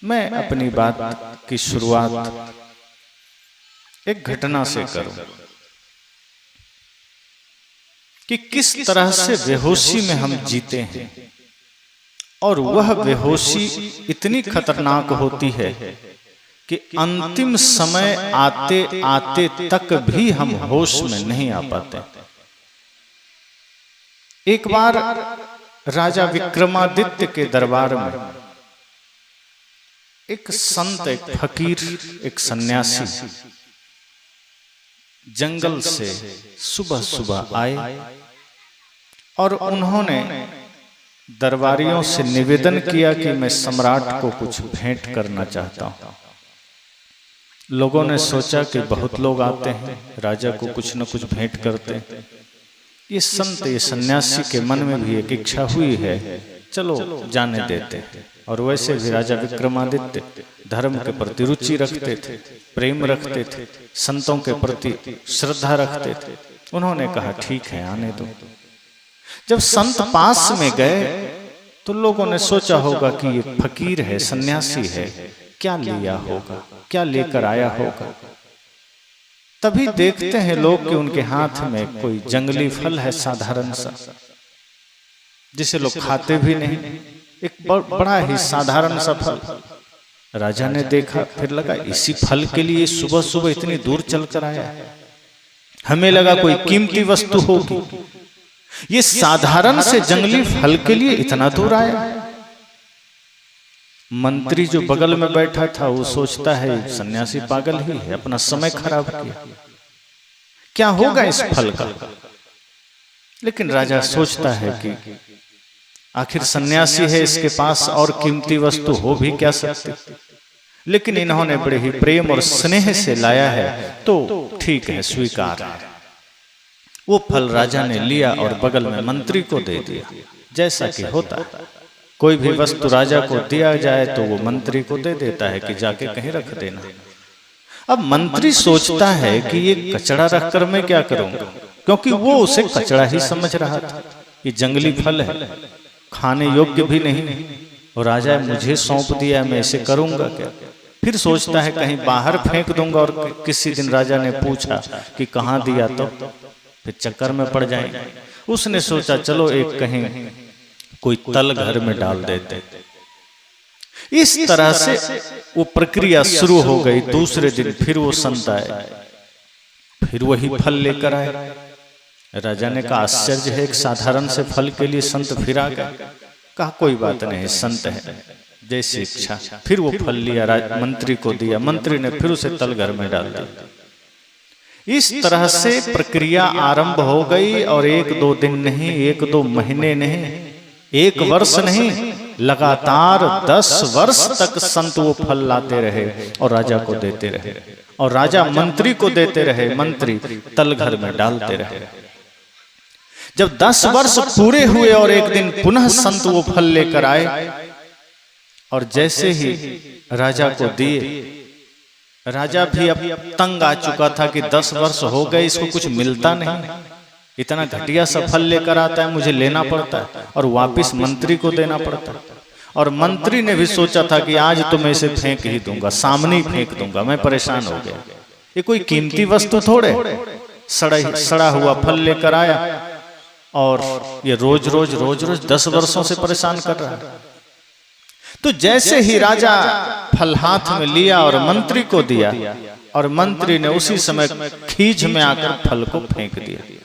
मैं अपनी बात की शुरुआत एक घटना से करूं कि किस तरह से बेहोशी में हम जीते हैं, और वह बेहोशी इतनी खतरनाक होती है कि अंतिम समय आते आते तक भी हम होश में नहीं आ पाते। एक बार राजा विक्रमादित्य के दरबार में एक संत, एक फकीर, एक सन्यासी जंगल से सुबह सुबह आए और उन्होंने दरबारियों से निवेदन किया कि मैं सम्राट को कुछ भेंट करना चाहता हूं। लोगों ने सोचा कि बहुत लोग आते हैं, राजा को कुछ न कुछ भेंट करते हैं। ये संत, ये सन्यासी के मन में भी एक इच्छा हुई है, चलो जाने देते हैं। और वैसे भी राजा विक्रमादित्य धर्म के प्रति रुचि रखते थे, प्रेम रखते थे, संतों के प्रति श्रद्धा रखते थे। उन्होंने कहा ठीक है, आने दो। जब संत पास में गए तो लोगों ने सोचा होगा कि ये फकीर है, सन्यासी है, क्या लिया होगा, क्या लेकर आया होगा। तभी देखते हैं लोग कि उनके हाथ में कोई जंगली फल है, साधारण सा, जिसे लोग खाते भी नहीं, एक बड़ा ही साधारण सा फल। राजा ने देखा, फिर लगा इसी फल के लिए सुबह सुबह इतनी दूर चलकर आया। हमें लगा कोई कीमती वस्तु होगी, ये साधारण से जंगली फल के लिए इतना दूर आया। मंत्री जो बगल में बैठा था वो सोचता है सन्यासी पागल ही है, अपना समय खराब किया, क्या होगा इस फल का। लेकिन राजा सोचता है कि आखिर सन्यासी है, इसके पास और कीमती वस्तु हो भी क्या सकती। लेकिन इन्होंने बड़े ही प्रेम और स्नेह से लाया है तो ठीक है, स्वीकार है। वो फल राजा ने लिया और बगल में मंत्री को दे दिया। जैसा कि होता है, कोई भी वस्तु राजा को दिया जाए तो वो मंत्री को दे देता है कि जाके कहीं रख देना। अब मंत्री सोचता है कि ये कचड़ा रखकर मैं क्या करूंगा, क्योंकि वो उसे कचड़ा ही समझ रहा था। ये जंगली फल है, खाने योग्य भी नहीं, और राजा मुझे सौंप दिया, मैं इसे करूंगा क्या। फिर सोचता है कहीं बाहर फेंक दूंगा, और किसी दिन राजा ने पूछा कि कहाँ दिया तो फिर चक्कर में पड़ जाएंगे। उसने सोचा चलो एक कहीं कोई तल घर में डाल देते। इस तरह से वो प्रक्रिया शुरू हो गई। दूसरे दिन फिर वो संत आए, फिर वही फल लेकर आए। राजा ने कहा आश्चर्य है, एक साधारण से फल के लिए संत फिर आ गए। कहा कोई बात नहीं, संत है, जैसी इच्छा। फिर वो फल लिया, मंत्री को दिया, मंत्री ने फिर उसे तल घर में डाल दिया। इस तरह से प्रक्रिया आरंभ हो गई, और एक दो दिन नहीं, एक दो महीने नहीं, एक वर्ष नहीं, लगातार 10 वर्ष तक संत वो फल लाते रहे और राजा को देते रहे, और राजा मंत्री को देते रहे, मंत्री तल घर में डालते रहे। जब 10 वर्ष पूरे हुए और एक दिन पुनः संत वो फल लेकर आए, और जैसे ही राजा को दिए, राजा भी अब तंग आ चुका था कि 10 वर्ष हो गए, इसको कुछ मिलता नहीं, इतना घटिया सा फल लेकर आता है, मुझे लेना पड़ता है और वापस मंत्री को देना पड़ता है। और मंत्री ने भी सोचा था कि आज तो मैं इसे फेंक ही दूंगा, सामने ही फेंक दूंगा, मैं परेशान हो गया। ये कोई कीमती वस्तु थोड़े, सड़ा हुआ फल लेकर आया, और ये रोज रोज 10 वर्षों से परेशान कर रहा है। तो जैसे ही राजा फल हाथ में लिया और मंत्री को दिया, और मंत्री ने उसी समय खींच में आकर फल को फेंक दिया।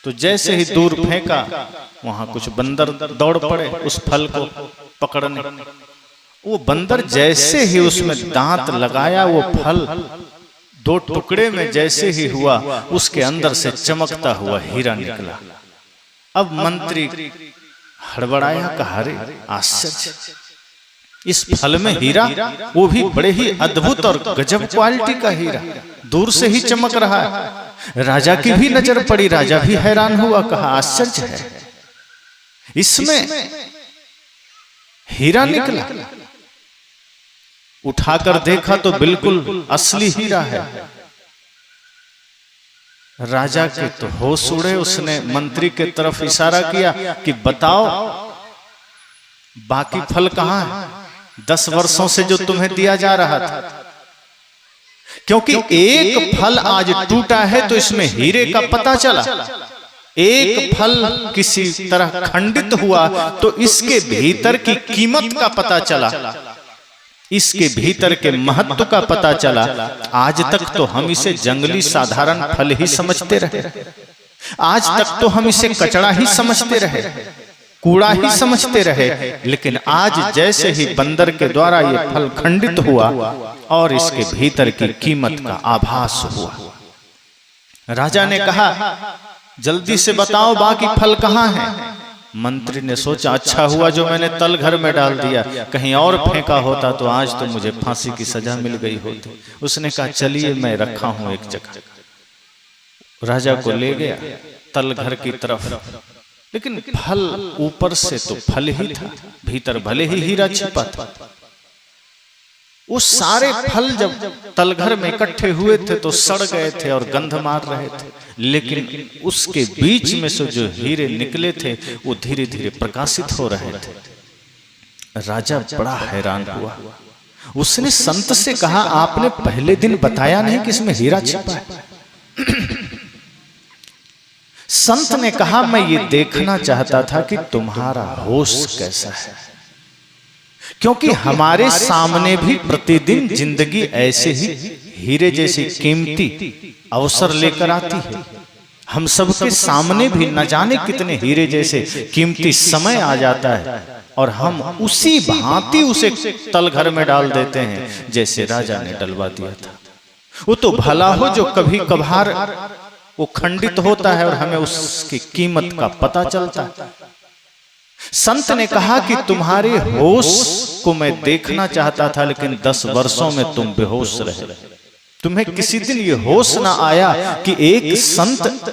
तो जैसे ही दूर फेंका, वहां कुछ बंदर दौड़ पड़े उस फल को पकड़ने। वो बंदर जैसे ही उसमें दांत लगाया, वो फल 2 टुकड़े में जैसे ही हुआ, उसके अंदर से चमकता हुआ हीरा निकला। अब मंत्री हड़बड़ाया, कहा रे आश्चर्य, इस फल में हीरा, वो भी बड़े ही अद्भुत और गजब क्वालिटी का हीरा, दूर से ही चमक रहा है। राजा की भी नजर पड़ी, राजा भी हैरान हुआ, कहा आश्चर्य है, इसमें हीरा निकला। उठाकर देखा तो बिल्कुल असली हीरा है। राजा के तो होश उड़े, उसने मंत्री के तरफ इशारा किया कि बताओ बाकी फल कहाँ है। 10 वर्षों से जो तुम्हें दिया जा रहा था, क्योंकि एक फल आज टूटा है तो इसमें हीरे का पता चला। एक फल किसी तरह खंडित हुआ तो इसके भीतर की कीमत का पता चला, इसके भीतर के महत्व का पता चला। आज तक तो हम इसे जंगली साधारण फल ही समझते रहे, आज तक तो हम इसे कचड़ा ही समझते रहे, कूड़ा ही समझते रहे। लेकिन आज जैसे ही बंदर के द्वारा ये फल खंडित हुआ और इसके भीतर की कीमत का आभास हुआ, राजा ने कहा जल्दी से बताओ बाकी फल कहाँ है। मंत्री ने सोचा अच्छा हुआ जो मैंने तल घर में डाल दिया, कहीं और फेंका होता तो आज तो मुझे फांसी की सजा मिल गई होती। उसने कहा चलिए मैं रखा हूं एक जगह। राजा को ले गया तल घर की तरफ, लेकिन फल ऊपर से तो फल ही था, भीतर भले ही हीरा छिपा था। वो सारे फल जब तलघर में इकट्ठे हुए थे तो सड़ गए थे और गंध मार रहे थे, लेकिन उसके बीच में से जो हीरे निकले थे वो धीरे धीरे प्रकाशित हो रहे थे। राजा बड़ा हैरान हुआ। उसने संत से कहा आपने पहले दिन बताया नहीं कि इसमें हीरा छिपा है। संत ने कहा मैं ये देखना चाहता था कि तुम्हारा होश कैसा है, क्योंकि हमारे सामने भी प्रतिदिन जिंदगी ऐसे ही हीरे जैसी कीमती अवसर लेकर आती है। हम सबके सामने भी न जाने कितने हीरे जैसे कीमती समय आ जाता है और हम उसी भांति उसे तलघर में डाल देते हैं जैसे राजा ने डलवा दिया था। वो तो भला हो जो कभी कभार वो खंडित होता है और हमें उसकी कीमत का पता चलता है। संत ने कहा कि तुम्हारे होश को मैं देखना चाहता था, लेकिन 10 वर्षों में तुम बेहोश रहे। तुम्हें किसी दिन ये होश ना आया कि एक संत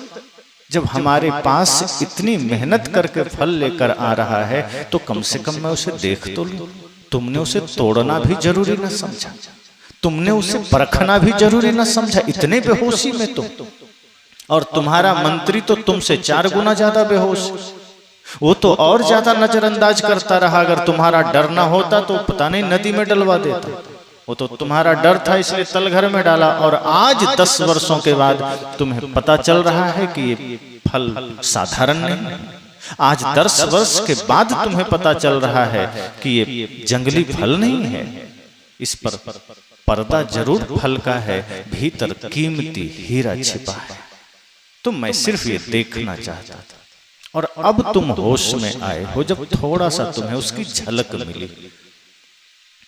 जब हमारे पास इतनी मेहनत करके फल लेकर आ रहा है तो कम से कम मैं उसे देख तो लूं। तुमने उसे तोड़ना भी जरूरी ना समझा, तुमने उसे परखना भी जरूरी ना समझा, इतने बेहोशी में तुम। और तुम्हारा मंत्री तो तुमसे 4 गुना ज्यादा बेहोश, वो तो और ज्यादा नजरअंदाज करता रहा। अगर तुम्हारा डर ना होता तो पता नहीं नदी में डलवा देता। वो तो तुम्हारा डर था इसलिए तलघर में डाला, और आज 10 वर्षों के बाद तुम्हें पता चल रहा है कि ये फल साधारण नहीं है। आज 10 वर्ष के बाद तुम्हें पता चल रहा है कि ये जंगली फल नहीं है, इस पर पर्दा जरूर फल का है, भीतर कीमती हीरा छिपा है। तो मैं सिर्फ ये देखना चाहता था, और अब तुम होश में आए हो जब थोड़ा सा तुम्हें उसकी झलक मिली,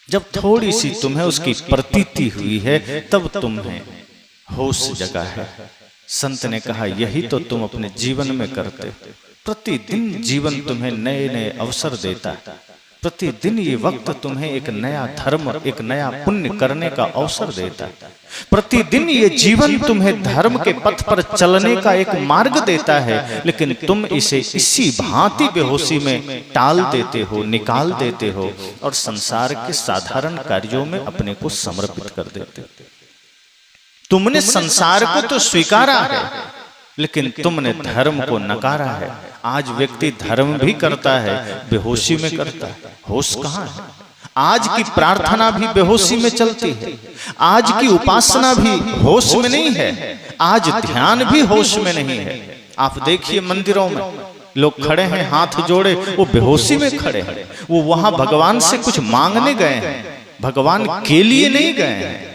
जब थोड़ी सी तुम्हें उसकी प्रतीति हुई है, तब तुम्हें होश जगा है। संत ने कहा यही तो तुम अपने जीवन में करते हो। प्रतिदिन जीवन तुम्हें नए नए अवसर देता है, प्रतिदिन ये वक्त तुम्हें एक नया धर्म, एक नया पुण्य करने का अवसर देता है। प्रतिदिन ये जीवन तुम्हें धर्म के पथ पर चलने का एक मार्ग देता है, लेकिन तुम इसे इसी भांति बेहोशी में टाल देते हो, निकाल देते हो और संसार के साधारण कार्यों में अपने को समर्पित कर देते हो। तुमने संसार को तो स्वीकारा है, लेकिन तुमने धर्म को नकारा है। आज व्यक्ति धर्म भी करता है, बेहोशी में करता है, होश कहाँ है? आज की प्रार्थना भी बेहोशी में चलती है, आज की उपासना भी होश में नहीं है, आज ध्यान भी होश में नहीं है। आप देखिए मंदिरों में लोग खड़े हैं हाथ जोड़े, वो बेहोशी में खड़े हैं। वो वहां भगवान से कुछ मांगने गए हैं, भगवान के लिए नहीं गए हैं,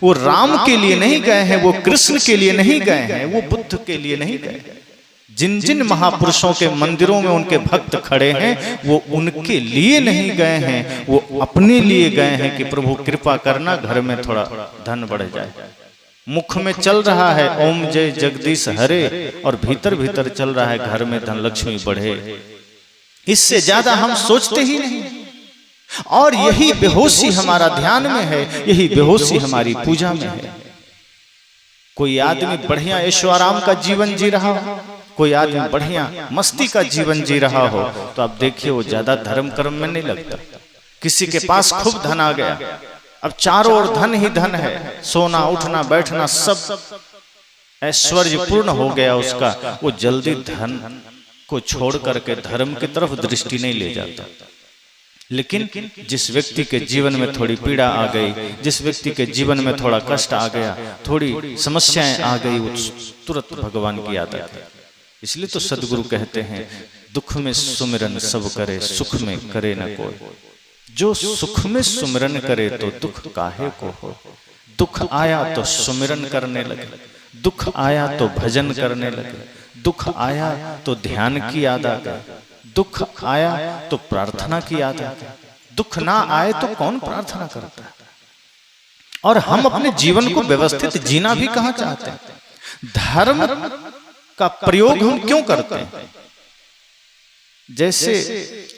वो राम के लिए नहीं गए हैं, वो कृष्ण के लिए नहीं गए हैं, वो बुद्ध के लिए नहीं गए हैं। जिन जिन महापुरुषों के मंदिरों में उनके भक्त खड़े हैं वो उनके लिए नहीं गए हैं, वो अपने लिए गए हैं कि प्रभु कृपा करना घर में थोड़ा धन बढ़ जाए। मुख में चल रहा है ओम जय जगदीश हरे, और भीतर भीतर चल रहा है घर में धन लक्ष्मी बढ़े। इससे ज्यादा हम सोचते ही नहीं। और यही बेहोशी हमारा ध्यान में है, यही बेहोशी हमारी पूजा में है। कोई आदमी बढ़िया ऐशोआराम का जीवन जी रहा हो, कोई आदमी बढ़िया मस्ती का जीवन जी रहा हो, तो आप देखिए वो ज्यादा धर्म कर्म में नहीं लगता। किसी के पास खूब धन आ गया, अब चारों ओर धन ही धन है, सोना उठना बैठना सब ऐश्वर्य पूर्ण हो गया उसका, वो जल्दी धन को छोड़ करके धर्म की तरफ दृष्टि नहीं ले जाता। लेकिन जिस व्यक्ति के जीवन में थोड़ी पीड़ा आ गई, जिस व्यक्ति के जीवन में थोड़ा कष्ट आ गया, थोड़ी समस्याएं आ गई, वो तुरंत भगवान की याद आती। इसलिए तो सदगुरु कहते हैं दुख में सुमिरन सब करे, सुख में करे न कोई। जो सुख में सुमिरन करे तो दुख काहे को हो। दुख आया तो सुमिरन करने लगे, दुख आया तो भजन करने लगे, दुख आया तो ध्यान की याद आ गई, दुख आया तो प्रार्थना की याद आ गई। दुख ना आए तो कौन प्रार्थना करता है। और हम अपने जीवन को व्यवस्थित जीना भी कहाँ चाहते हैं। धर्म का प्रयोग हम क्यों करते हैं। जैसे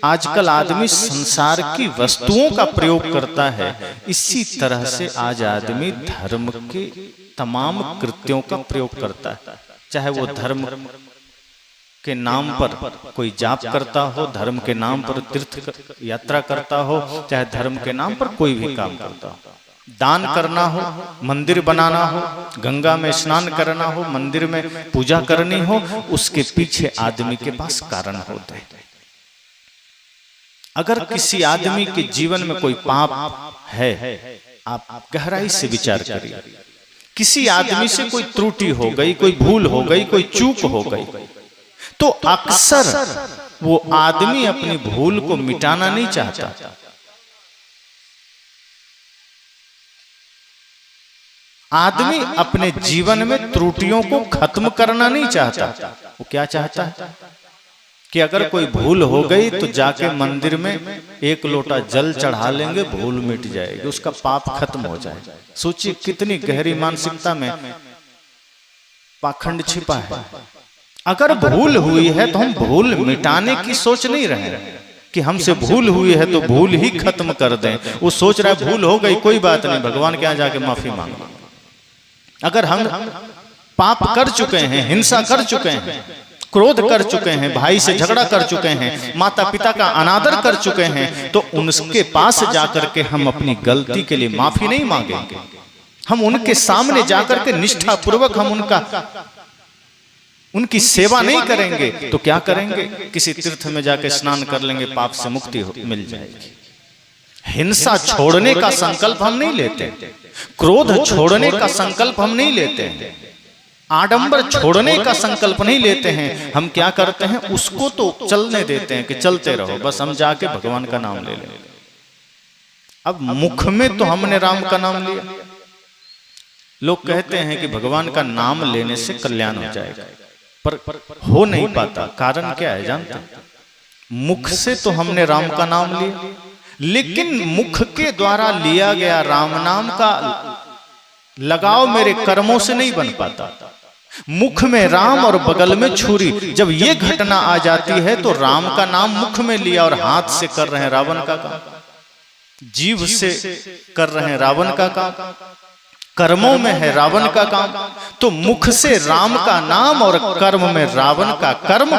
आजकल आदमी संसार की वस्तुओं का प्रयोग करता है, इसी तरह से आज आदमी धर्म के तमाम कृत्यों का प्रयोग करता है। चाहे वो धर्म के नाम पर कोई जाप करता हो, धर्म के नाम पर तीर्थ यात्रा करता हो, चाहे धर्म के नाम पर कोई भी काम करता हो। दान करना हो, मंदिर बनाना हो, गंगा में स्नान करना हो, मंदिर में पूजा करनी हो, उसके पीछे आदमी के पास कारण होते हैं। अगर किसी आदमी के जीवन में कोई पाप है, आप गहराई से विचार करिए। किसी आदमी से कोई त्रुटि हो गई, कोई भूल हो गई, कोई चूक हो गई, तो अक्सर वो आदमी अपनी भूल को मिटाना नहीं चाहता। आदमी अपने जीवन में त्रुटियों को खत्म करना नहीं चाहता। वो क्या चाहता है कि अगर कोई भूल हो गई तो जाके मंदिर में एक लोटा जल चढ़ा लेंगे, भूल मिट जाएगी, उसका पाप खत्म हो जाए। सोचिए कितनी गहरी मानसिकता में पाखंड छिपा है। अगर भूल हुई है तो हम भूल मिटाने की सोच नहीं रहे कि हमसे भूल हुई है तो भूल ही खत्म कर दें। वो सोच रहा है भूल हो गई, कोई बात नहीं, भगवान के यहाँ जाके माफी मांगो। अगर हम पाप कर चुके हैं, हिंसा कर चुके हैं, क्रोध कर चुके हैं, भाई से झगड़ा कर चुके हैं, माता पिता का अनादर कर चुके हैं, तो उनके पास जाकर के हम अपनी गलती के लिए माफी नहीं मांगेंगे। हम उनके सामने जाकर के निष्ठा पूर्वक हम उनकी सेवा नहीं करेंगे। तो क्या करेंगे, किसी तीर्थ में जाके स्नान कर लेंगे, पाप से मुक्ति मिल जाएगी। हिंसा छोड़ने का संकल्प हम नहीं लेते, क्रोध छोड़ने का संकल्प हम नहीं लेते हैं, आडंबर छोड़ने का संकल्प नहीं लेते हैं। हम क्या करते हैं, उसको तो चलने देते हैं कि चलते रहो, बस हम जाके भगवान का नाम ले लें। अब मुख में तो हमने राम का नाम लिया। लोग कहते हैं कि भगवान का नाम लेने से कल्याण हो जाएगा, पर हो नहीं पाता। कारण क्या है जानते हैं। मुख से तो हमने राम का नाम लिया, लेकिन मुख के द्वारा लिया गया राम नाम का लगाव मेरे कर्मों से नहीं बन पाता। मुख में राम और बगल में छुरी, जब ये घटना आ जाती है तो राम का नाम मुख में लिया और हाथ से कर रहे हैं रावण का काम, जीव से कर रहे हैं रावण का काम, कर्मों में है रावण का काम। तो मुख से राम का नाम और कर्म में रावण का कर्म,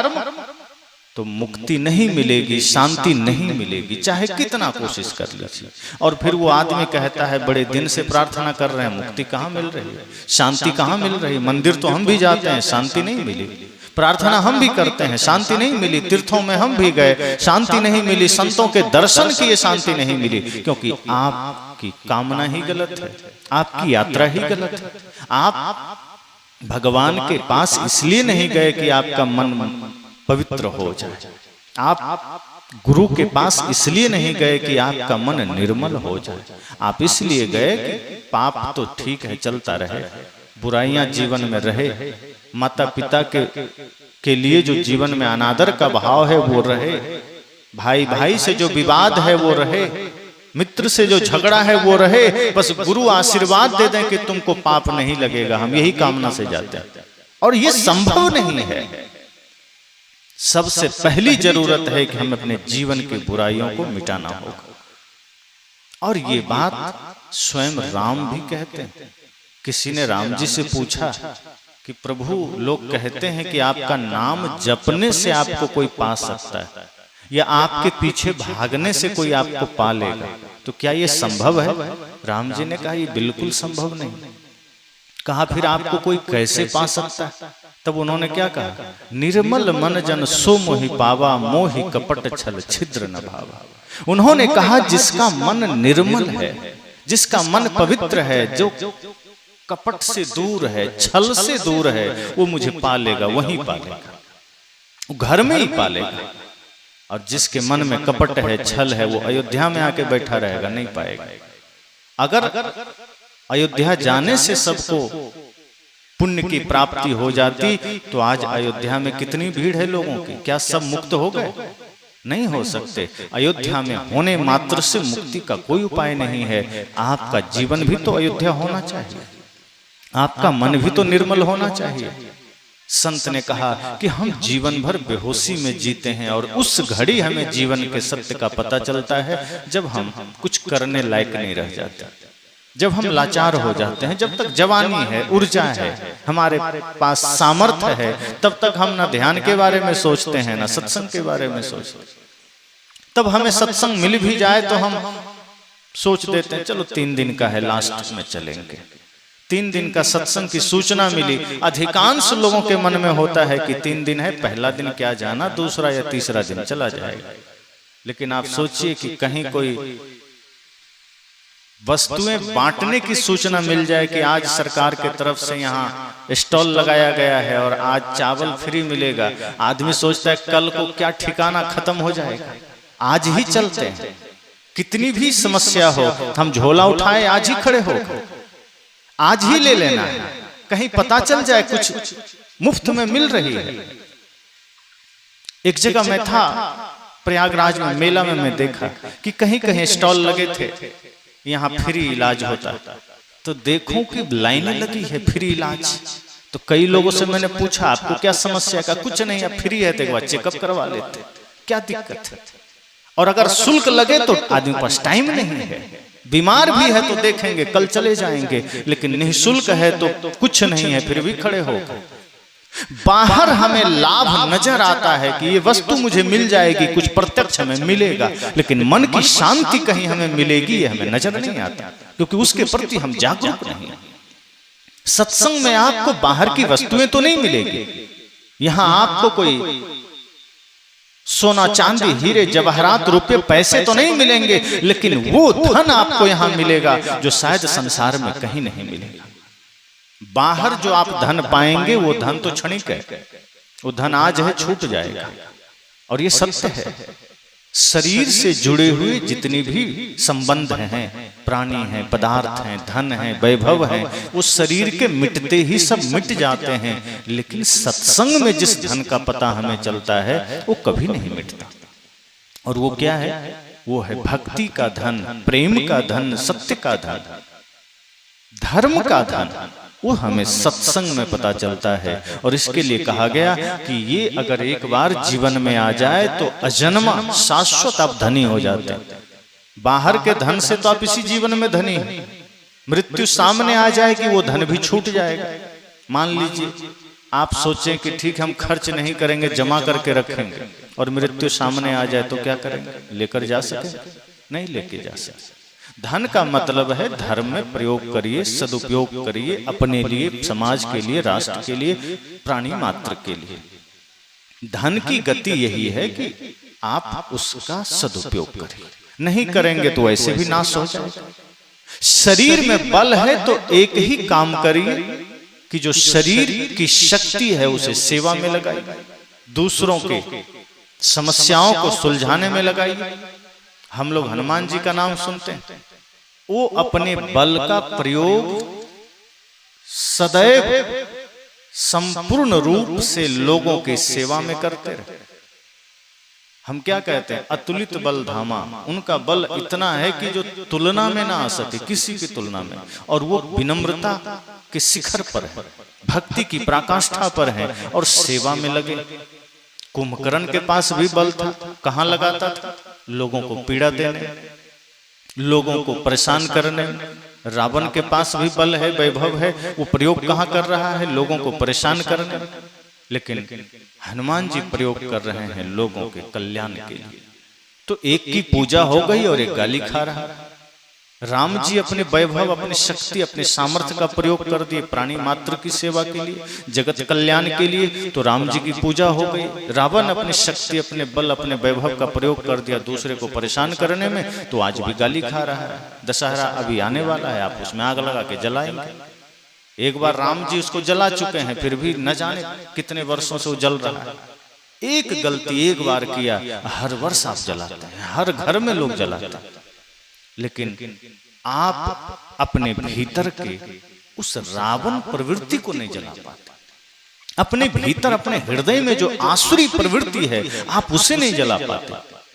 तो मुक्ति नहीं मिलेगी, शांति नहीं मिलेगी, चाहे कितना कोशिश कर लीजिए। और फिर वो आदमी कहता है बड़े दिन से प्रार्थना कर रहे हैं, मुक्ति कहाँ मिल रही है, शांति कहाँ मिल रही है। मंदिर तो हम भी जाते हैं, शांति नहीं मिली। प्रार्थना हम भी करते हैं, शांति नहीं मिली। तीर्थों में हम भी गए, शांति नहीं मिली। संतों के दर्शन किए, शांति नहीं मिली, क्योंकि आपकी कामना ही गलत है, आपकी यात्रा ही गलत है। आप भगवान के पास इसलिए नहीं गए कि आपका मन पवित्र हो जाए, आप गुरु के पास इसलिए नहीं गए कि आपका मन निर्मल हो जाए, आप इसलिए गए कि पाप तो ठीक है चलता रहे, बुराइयां जीवन में रहे, माता पिता के लिए जो जीवन में अनादर का भाव है वो रहे, भाई भाई से जो विवाद है वो रहे, मित्र से जो झगड़ा है वो रहे। बस गुरु आशीर्वाद दे दें कि तुमको पाप नहीं लगेगा, हम यही कामना से जाते हैं। और ये संभव नहीं है। सबसे पहली जरूरत है कि हम अपने जीवन की बुराइयों को मिटाना होगा। और ये बात स्वयं राम भी कहते हैं। किसी ने राम जी से पूछा कि प्रभु, लोग कहते हैं कि आपका नाम जपने से आपको कोई पा सकता है, या आपके पीछे भागने से कोई आपको पा लेगा, तो क्या ये संभव है? राम जी ने कहा ये बिल्कुल संभव नहीं। कहा फिर आपको कोई कैसे पा सकता है? तब उन्होंने क्या कहा, निर्मल मन जन सो मोहि पावा, मोहि कपट छल छिद्र न भावा। उन्होंने कहा जिसका मन निर्मल है, जिसका मन पवित्र है, जो कपट से दूर है, छल से दूर है, वो मुझे पालेगा, वहीं पालेगा, वो घर में ही पालेगा। और जिसके मन में कपट है, छल है, वो अयोध्या में आके बैठा रहेगा, नहीं पाएगा। अगर अयोध्या जाने से सबको पुण्य की प्राप्ति हो जाती तो आज अयोध्या में कितनी भीड़ है लोगों की, क्या सब मुक्त हो गए? नहीं हो सकते। अयोध्या में होने मात्र से मुक्ति का कोई उपाय नहीं है। आपका जीवन भी तो अयोध्या होना चाहिए, आपका मन भी तो निर्मल होना चाहिए। संत ने कहा कि हम जीवन भर बेहोशी में जीते हैं और उस घड़ी हमें जीवन के सत्य का पता चलता है जब हम कुछ करने लायक नहीं रह जाते, जब हम लाचार हो जाते हैं। जब तक जवानी है, ऊर्जा है, हमारे पास सामर्थ्य है, तब तक हम ना ध्यान के बारे में सोचते हैं, ना सत्संग के बारे में सोचते हैं। तब हमें सत्संग मिल भी जाए तो हम सोच देते हैं चलो 3 दिन का है, लास्ट में चलेंगे। 3 दिन का सत्संग की सूचना मिली। अधिकांश लोगों के मन में होता है कि 3 दिन है, पहला दिन क्या जाना, दूसरा या तीसरा दिन चला जाएगा। लेकिन आप सोचिए कि कहीं कोई वस्तुएं बांटने की सूचना मिल जाए कि आज सरकार के तरफ से यहाँ स्टॉल लगाया गया है और आज चावल फ्री मिलेगा। आदमी सोचता है कल को क्या ठिकाना खत्म हो जाएगा, आज ही चलते हैं। कितनी भी समस्या हो, हम झोला उठाए आज ही खड़े हो, आज ही ले लेना है, कहीं पता चल जाए कुछ मुफ्त में मिल रही है। एक जगह मैं था प्रयागराज में, मेला में मैं देखा कि कहीं कहीं स्टॉल लगे थे, यहाँ फ्री इलाज होता, तो देखूं कि लाइनें लगी है फ्री इलाज। तो कई लोगों से मैंने पूछा आपको क्या समस्या का, कुछ नहीं, अब फ्री है तो एक बार चेकअप करवा लेते, क्या दिक्कत है। और अगर शुल्क लगे तो आदमी के पास टाइम नहीं है, बीमार भी है तो देखेंगे कल चले जाएंगे, लेकिन निःशुल्क है तो कुछ नहीं है फिर भी खड़े हो। बाहर हमें लाभ नजर आता है कि ये वस्तु मुझे मिल जाएगी, कुछ प्रत्यक्ष हमें मिलेगा, लेकिन मन की शांति कहीं हमें मिलेगी ये हमें नजर नहीं आता, क्योंकि उसके प्रति हम जागरूक नहीं। सत्संग में आपको बाहर की वस्तुएं तो नहीं मिलेगी, यहां आपको कोई सोना चांदी हीरे जवाहरात रुपए पैसे तो नहीं मिलेंगे, लेकिन वो धन आपको यहां मिलेगा जो शायद संसार में कहीं नहीं मिलेगा। बाहर जो आप धन पाएंगे वो धन तो क्षणिक है, वो धन आज है छूट जाएगा। और ये सत्य है, शरीर से जुड़े हुए जितनी भी संबंध हैं, प्राणी हैं, पदार्थ हैं, धन हैं, वैभव हैं, वो शरीर के मिटते ही सब मिट जाते हैं। लेकिन सत्संग में जिस धन का पता हमें चलता है वो कभी नहीं मिटता। और वो क्या है? वो है भक्ति का धन, प्रेम का धन, सत्य का धन, धर्म का धन। वो हमें सत्संग में पता चलता है। और इसके लिए कहा गया कि ये अगर एक बार जीवन में आ जाए तो अजन्मा शाश्वत आप धनी हो जाते हैं। बाहर के धन से तो आप इसी जीवन में धनी हैं, मृत्यु सामने आ जाए कि वो धन भी छूट जाएगा। मान लीजिए आप सोचें कि ठीक हम खर्च नहीं करेंगे, जमा करके रखेंगे, और मृत्यु सामने आ जाए तो क्या करेंगे? लेकर जा सके? नहीं लेके जा सकते। धन का मतलब है धर्म में प्रयोग करिए, सदुपयोग करिए, अपने लिए, समाज के लिए, राष्ट्र के लिए, प्राणी मात्र के लिए। धन की गति यही है कि आप उसका सदुपयोग करिए, नहीं करेंगे तो ऐसे भी नाश हो जाएगा। शरीर में बल है तो एक ही काम करिए कि जो शरीर की शक्ति है उसे सेवा में लगाइए, दूसरों के समस्याओं को सुलझाने में लगाइए। हम लोग हनुमान जी का नाम सुनते हैं, वो अपने बल का प्रयोग सदैव संपूर्ण रूप से लोगों की सेवा में करते रहे। हम क्या कहते हैं? अतुलित बल धामा। उनका बल इतना है कि जो तुलना में ना आ सके, किसी की तुलना में। और वो विनम्रता के शिखर पर है, भक्ति की पराकाष्ठा पर है और सेवा में लगे। कुंभकर्ण के पास भी बल था, कहाँ लगाता था? लोगों को पीड़ा देने, लोगों को परेशान करने। रावण के पास भी बल है, वैभव है, वो प्रयोग कहाँ कर रहा है? लोगों को परेशान करने। लेकिन हनुमान जी प्रयोग कर रहे हैं लोगों के कल्याण के लिए। तो एक की पूजा हो गई और एक गाली खा रहा। राम जी अपने वैभव, अपनी शक्ति, अपने सामर्थ्य का प्रयोग कर दिए प्राणी मात्र की सेवा के लिए, जगत कल्याण के लिए, तो राम जी की पूजा हो गई। रावण अपनी शक्ति, अपने बल, अपने वैभव का प्रयोग कर दिया दूसरे को परेशान करने में, तो आज भी गाली खा रहा है। दशहरा अभी आने वाला है, आप उसमें आग लगा के जलाएंगे। एक बार राम जी उसको जला चुके हैं, फिर भी न जाने कितने वर्षों से वो जल रहा है। एक गलती एक बार किया, हर वर्ष आप जलाते हैं, हर घर में लोग जलाते हैं, लेकिन आप अपने भीतर के उस रावण प्रवृत्ति को नहीं जला पाते। अपने भीतर, अपने हृदय में जो आसुरी प्रवृत्ति है, आप उसे नहीं जला पाते।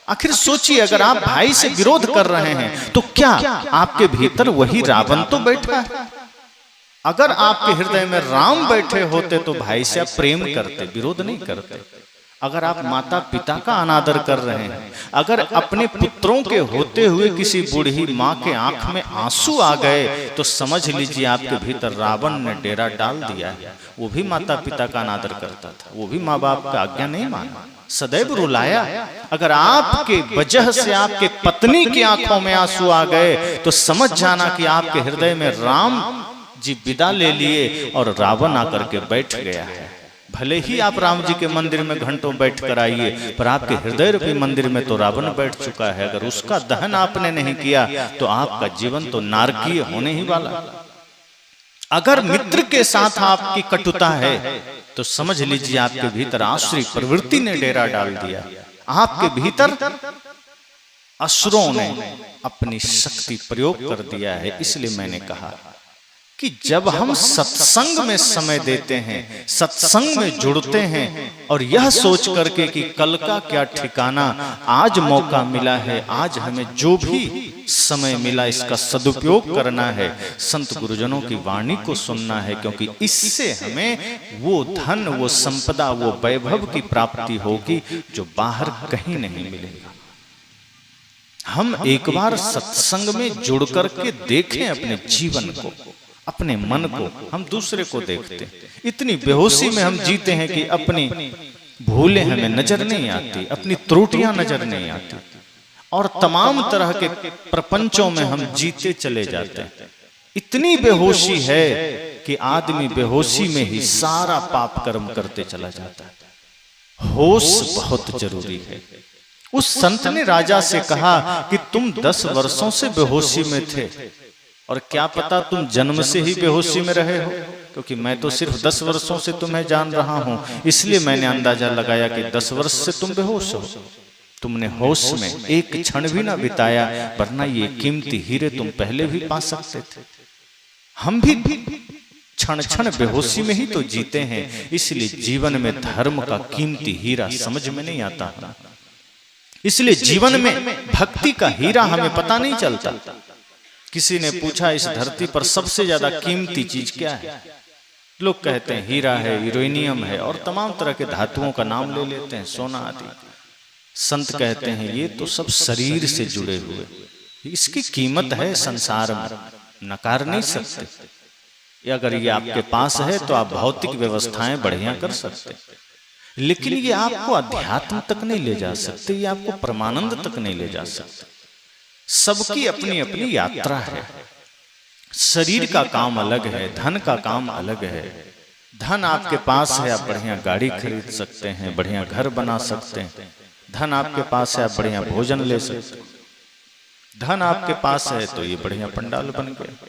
आखिर सोचिए, अगर आप भाई से विरोध कर रहे हैं तो क्या आपके भीतर वही रावण तो बैठा है? अगर आपके हृदय में राम बैठे होते तो भाई से आप प्रेम करते, विरोध नहीं करते। अगर आप माता पिता का अनादर कर रहे हैं, अगर अपने पुत्रों के होते हुए किसी बूढ़ी माँ के आंख में आंसू आ गए, तो समझ लीजिए आपके भीतर रावण ने डेरा डाल दिया है। वो भी माता पिता का अनादर करता था, वो भी माँ बाप का आज्ञा नहीं माना, सदैव रुलाया। अगर आपके वजह से आपके पत्नी की आंखों में आंसू आ गए, तो समझ जाना कि आपके हृदय में राम जी विदा ले लिए और रावण आकर के बैठ गया है। भले ही आप राम जी के मंदिर में घंटों बैठ कर आइए, पर आपके हृदय रूपी मंदिर में तो रावण बैठ चुका है। अगर उसका दहन आपने नहीं किया तो आपका जीवन तो नारकीय होने ही वाला। अगर मित्र के साथ आपकी कटुता है तो समझ लीजिए आपके भीतर आसुरी प्रवृत्ति ने डेरा डाल दिया। आपके भीतर असुरों ने अपनी शक्ति प्रयोग कर दिया है। इसलिए मैंने कहा कि जब हम सत्संग में समय देते हैं, सत्संग में जुड़ते हैं, और यह सोच करके कि कल का क्या ठिकाना, आज मौका मिला है, आज हमें जो भी समय मिला इसका सदुपयोग करना है, संत गुरुजनों की वाणी को सुनना है, क्योंकि इससे हमें वो धन, वो संपदा, वो वैभव की प्राप्ति होगी जो बाहर कहीं नहीं मिलेगा। हम एक बार सत्संग में जुड़ करके देखें अपने जीवन को, अपने मन को। हम दूसरे को देखते, इतनी बेहोशी में हम जीते हैं कि अपनी भूलें हमें नजर नहीं आती, अपनी त्रुटियां नजर नहीं आती, और तमाम तरह के प्रपंचों में हम जीते चले जाते हैं। इतनी बेहोशी है कि आदमी बेहोशी में ही सारा पाप कर्म करते चला जाता है। होश बहुत जरूरी है। उस संत ने राजा से कहा कि तुम 10 वर्षों से बेहोशी में थे, और क्या पता तुम जन्म से ही बेहोशी में रहे हो, क्योंकि मैं तो सिर्फ 10 वर्षों से तुम्हें जान रहा हूं, इसलिए मैंने अंदाजा लगाया कि 10 वर्ष से तुम बेहोश हो। तुमने होश में एक क्षण भी ना बिताया, वरना ये कीमती हीरे तुम पहले भी पा सकते थे। हम भी क्षण क्षण बेहोशी में ही तो जीते हैं, इसलिए जीवन में धर्म का कीमती हीरा समझ में नहीं आता। इसलिए जीवन में भक्ति का हीरा हमें पता नहीं चलता। किसी ने पूछा, इस धरती पर सबसे ज्यादा कीमती चीज क्या है? लोग कहते हैं हीरा है, यूरेनियम है, और तमाम तरह के धातुओं का नाम ले लेते हैं, सोना आदि। संत कहते हैं ये तो सब शरीर से जुड़े हुए, इसकी कीमत है संसार में, नकार नहीं सकते। अगर ये आपके पास है तो आप भौतिक व्यवस्थाएं बढ़िया कर सकते, लेकिन ये आपको अध्यात्म तक नहीं ले जा सकते, ये आपको परमानंद तक नहीं ले जा सकते। सबकी अपनी अपनी यात्रा है। शरीर का काम अलग है, धन का काम अलग है। धन आपके पास है, आप बढ़िया गाड़ी खरीद सकते हैं, बढ़िया घर बना सकते हैं। धन आपके पास है, आप बढ़िया भोजन ले सकते हैं। धन आपके पास है तो ये बढ़िया पंडाल बन गया।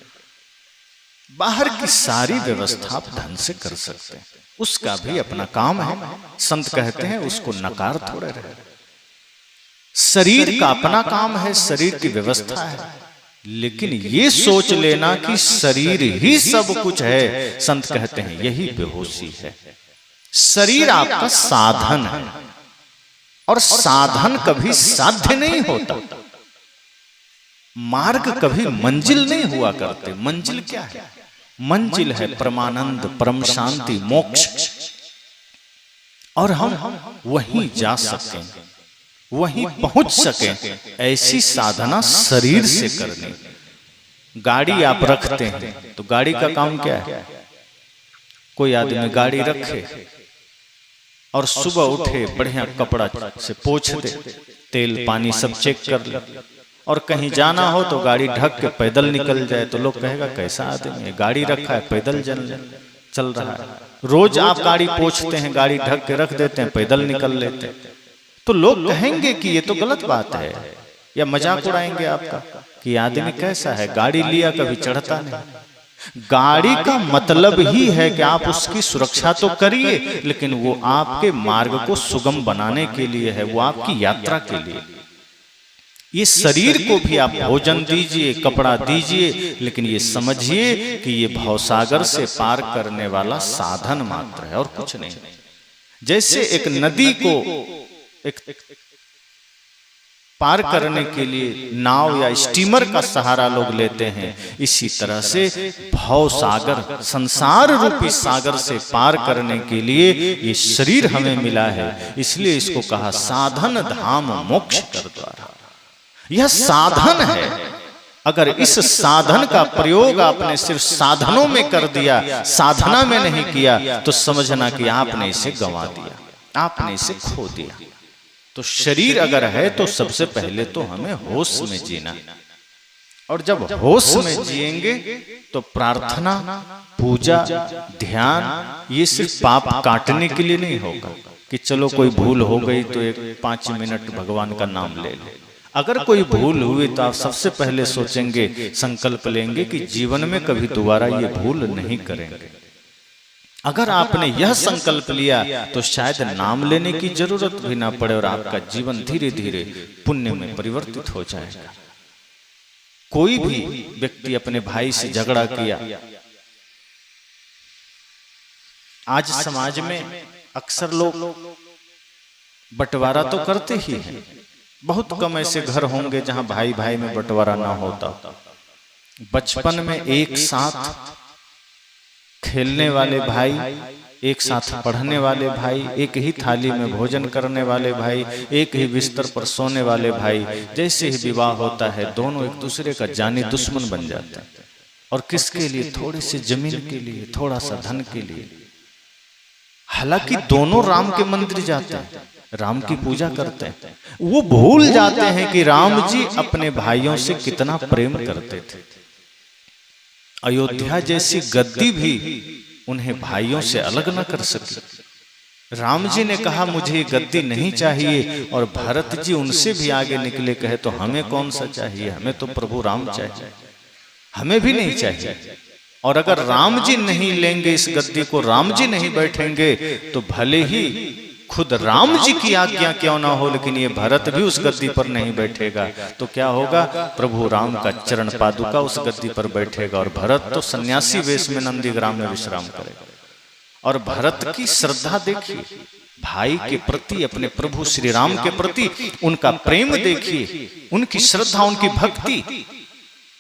बाहर की सारी व्यवस्था आप धन से कर सकते हैं, उसका भी अपना काम है। संत कहते हैं उसको नकार थोड़े रहे। शरीर का अपना काम है, शरीर की व्यवस्था है, लेकिन ये सोच लेना कि शरीर ही सब कुछ है, संत कहते हैं यही बेहोशी है। शरीर आपका साधन है, और साधन कभी साध्य नहीं होता। मार्ग कभी मंजिल नहीं हुआ करते। मंजिल क्या है? मंजिल है परमानंद, परम शांति, मोक्ष, और हम वहीं जा सकें, वहीं पहुंच सकें, ऐसी साधना शरीर से करनी। गाड़ी आप रखते हैं तो गाड़ी का काम क्या है? कोई आदमी गाड़ी रखे और सुबह उठे बढ़िया कपड़ा से पोंछ दे, तेल पानी सब चेक कर ले, और कहीं जाना हो तो गाड़ी ढक के पैदल निकल जाए तो लोग कहेगा कैसा आदमी है, गाड़ी रखा है पैदल चल रहा है। रोज आप गाड़ी पोंछते हैं, गाड़ी ढक के रख देते हैं, पैदल निकल लेते हैं, तो लोग कहेंगे कि ये तो गलत बात है, या मजाक उड़ाएंगे आपका कि आदमी कैसा है, गाड़ी लिया कभी चढ़ता नहीं। गाड़ी का मतलब ही है कि आप उसकी सुरक्षा तो करिए, लेकिन वो आपके मार्ग को सुगम बनाने के लिए है, वो आपकी यात्रा के लिए। ये शरीर को भी आप भोजन दीजिए, कपड़ा दीजिए, लेकिन ये समझिए कि ये भवसागर से पार करने वाला साधन मात्र है और कुछ नहीं। जैसे एक नदी को एक पार करने के लिए नाव या स्टीमर का सहारा लोग लेते हैं, इसी तरह से भव सागर, संसार रूपी सागर से पार करने के लिए ये शरीर हमें मिला है। इसलिए इसको कहा साधन धाम मोक्ष कर द्वारा। यह साधन है। अगर इस साधन का प्रयोग आपने सिर्फ साधनों में कर दिया, साधना में नहीं किया, तो समझना कि आपने इसे गंवा दिया, आपने इसे खो दिया। तो शरीर अगर है तो सबसे पहले तो हमें होश में जीना, और जब होश में जिएंगे तो प्रार्थना, पूजा, ध्यान ये सिर्फ पाप काटने के लिए नहीं होगा कि चलो कोई भूल हो गई तो एक 5 मिनट भगवान का नाम ले लो। अगर कोई भूल हुई तो आप सबसे पहले सोचेंगे, संकल्प लेंगे कि जीवन में कभी दोबारा ये भूल नहीं करेंगे। अगर आपने यह संकल्प लिया तो शायद नाम लेने की जरूरत भी ना पड़े और आपका जीवन धीरे धीरे पुण्य में परिवर्तित हो जाएगा। कोई भी व्यक्ति अपने भाई से झगड़ा किया, आज समाज में अक्सर लोग बंटवारा तो करते ही हैं, बहुत कम ऐसे घर होंगे जहां भाई भाई में बंटवारा ना होता। बचपन में एक साथ खेलने वाले भाई, एक साथ पढ़ने वाले भाई, एक ही थाली में भोजन करने वाले भाई, एक ही बिस्तर पर सोने वाले भाई, जैसे ही विवाह होता है दोनों एक दूसरे का जानी दुश्मन बन जाते हैं। और किसके लिए? थोड़ी सी जमीन के लिए, थोड़ा सा धन के लिए। हालांकि दोनों राम के मंदिर जाते हैं, राम की पूजा करते हैं, वो भूल जाते हैं कि राम जी अपने भाइयों से कितना प्रेम करते थे। अयोध्या जैसी गद्दी भी उन्हें भाइयों से अलग न कर सकी। राम जी ने कहा मुझे गद्दी नहीं चाहिए, और भरत जी उनसे भी आगे निकले, कहे तो हमें कौन सा चाहिए, हमें तो प्रभु राम चाहिए, हमें भी नहीं चाहिए। और अगर राम जी नहीं लेंगे इस गद्दी को, राम जी नहीं बैठेंगे, तो भले ही खुद राम जी की आज्ञा क्यों ना हो, लेकिन ये भरत भी उस गद्दी पर नहीं बैठेगा। तो क्या होगा? प्रभु राम का चरण पादुका उस गद्दी पर बैठेगा, और भरत तो सन्यासी वेश में नंदीग्राम में विश्राम करेगा। और भरत की श्रद्धा देखिए, भाई के प्रति, अपने प्रभु श्री राम के प्रति उनका प्रेम देखिए, उनकी श्रद्धा, उनकी भक्ति,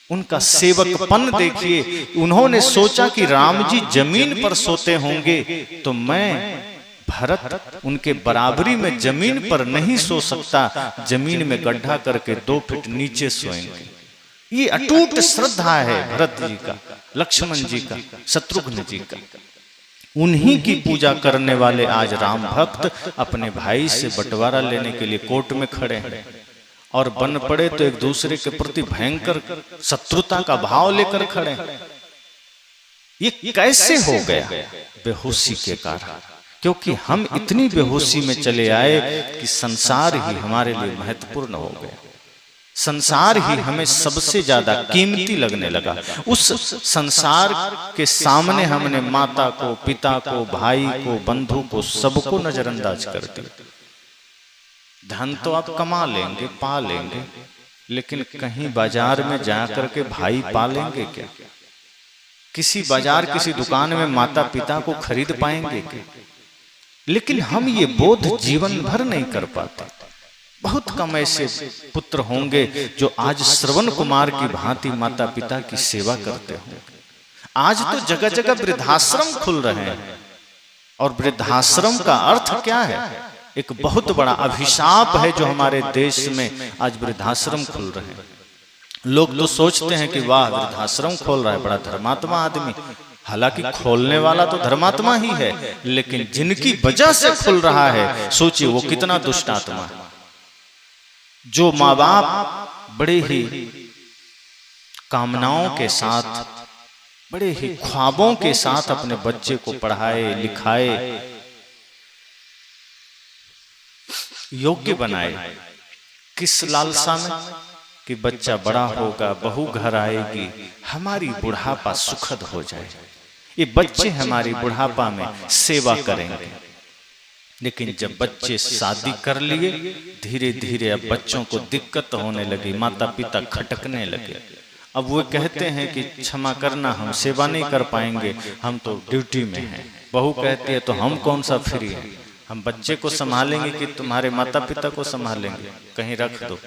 उनका सेवकपन देखिए। उन्होंने सोचा कि राम जी जमीन पर सोते होंगे तो मैं भरत उनके बराबरी में जमीन पर नहीं सो सकता, जमीन में गड्ढा करके 2 फीट नीचे सोएंगे। ये अटूट श्रद्धा है भरत जी का, लक्ष्मण जी का, शत्रुघ्न जी का। उन्हीं की पूजा करने वाले आज राम भक्त अपने भाई से बंटवारा लेने के लिए कोर्ट में खड़े हैं, और बन पड़े तो एक दूसरे के प्रति भयंकर शत्रुता का भाव लेकर खड़े हैं। ये कैसे हो गया? बेहोशी के कारण। क्योंकि हम इतनी बेहोशी में चले आए कि संसार ही हमारे लिए महत्वपूर्ण हो गया, संसार ही हमें सबसे ज्यादा कीमती लगने लगा। उस संसार के सामने हमने माता को, पिता को, भाई को, बंधु को, सबको नजरअंदाज कर दिया। धन तो आप कमा लेंगे, पा लेंगे, लेकिन कहीं बाजार में जाकर के भाई पालेंगे क्या? किसी बाजार, किसी दुकान में माता पिता को खरीद पाएंगे क्या? लेकिन हम ये बोध जीवन भर नहीं कर पाते। बहुत कम ऐसे पुत्र होंगे जो आज श्रवण कुमार की भांति माता पिता की सेवा करते होंगे। आज तो जगह जगह वृद्धाश्रम खुल रहे हैं, और वृद्धाश्रम का अर्थ क्या है? एक बहुत बड़ा अभिशाप है जो हमारे देश में आज वृद्धाश्रम खुल रहे हैं। लोग तो सोचते हैं कि वाह, वृद्धाश्रम खोल रहा है, बड़ा धर्मात्मा आदमी। हालांकि खोलने वाला तो धर्मात्मा ही है, लेकिन जिनकी वजह से खुल रहा है, सोचिए वो कितना दुष्ट आत्मा है। जो माँ बाप बड़े ही कामनाओं के साथ, बड़े ही ख्वाबों के साथ अपने बच्चे को पढ़ाए लिखाए, योग्य बनाए। किस लालसा में कि बच्चा बड़ा होगा, बहू घर आएगी, हमारी बुढ़ापा सुखद हो जाए, ये बच्चे हमारी बुढ़ापा में सेवा करेंगे। लेकिन जब बच्चे शादी कर लिए, धीरे धीरे अब बच्चों को दिक्कत होने लगी, माता पिता खटकने लगे। अब वो कहते हैं कि क्षमा करना, हम सेवा नहीं कर पाएंगे, हम तो ड्यूटी में हैं। बहू कहती है तो हम कौन सा फ्री हैं, हम बच्चे को संभालेंगे कि तुम्हारे माता पिता को संभालेंगे, कहीं रख दो।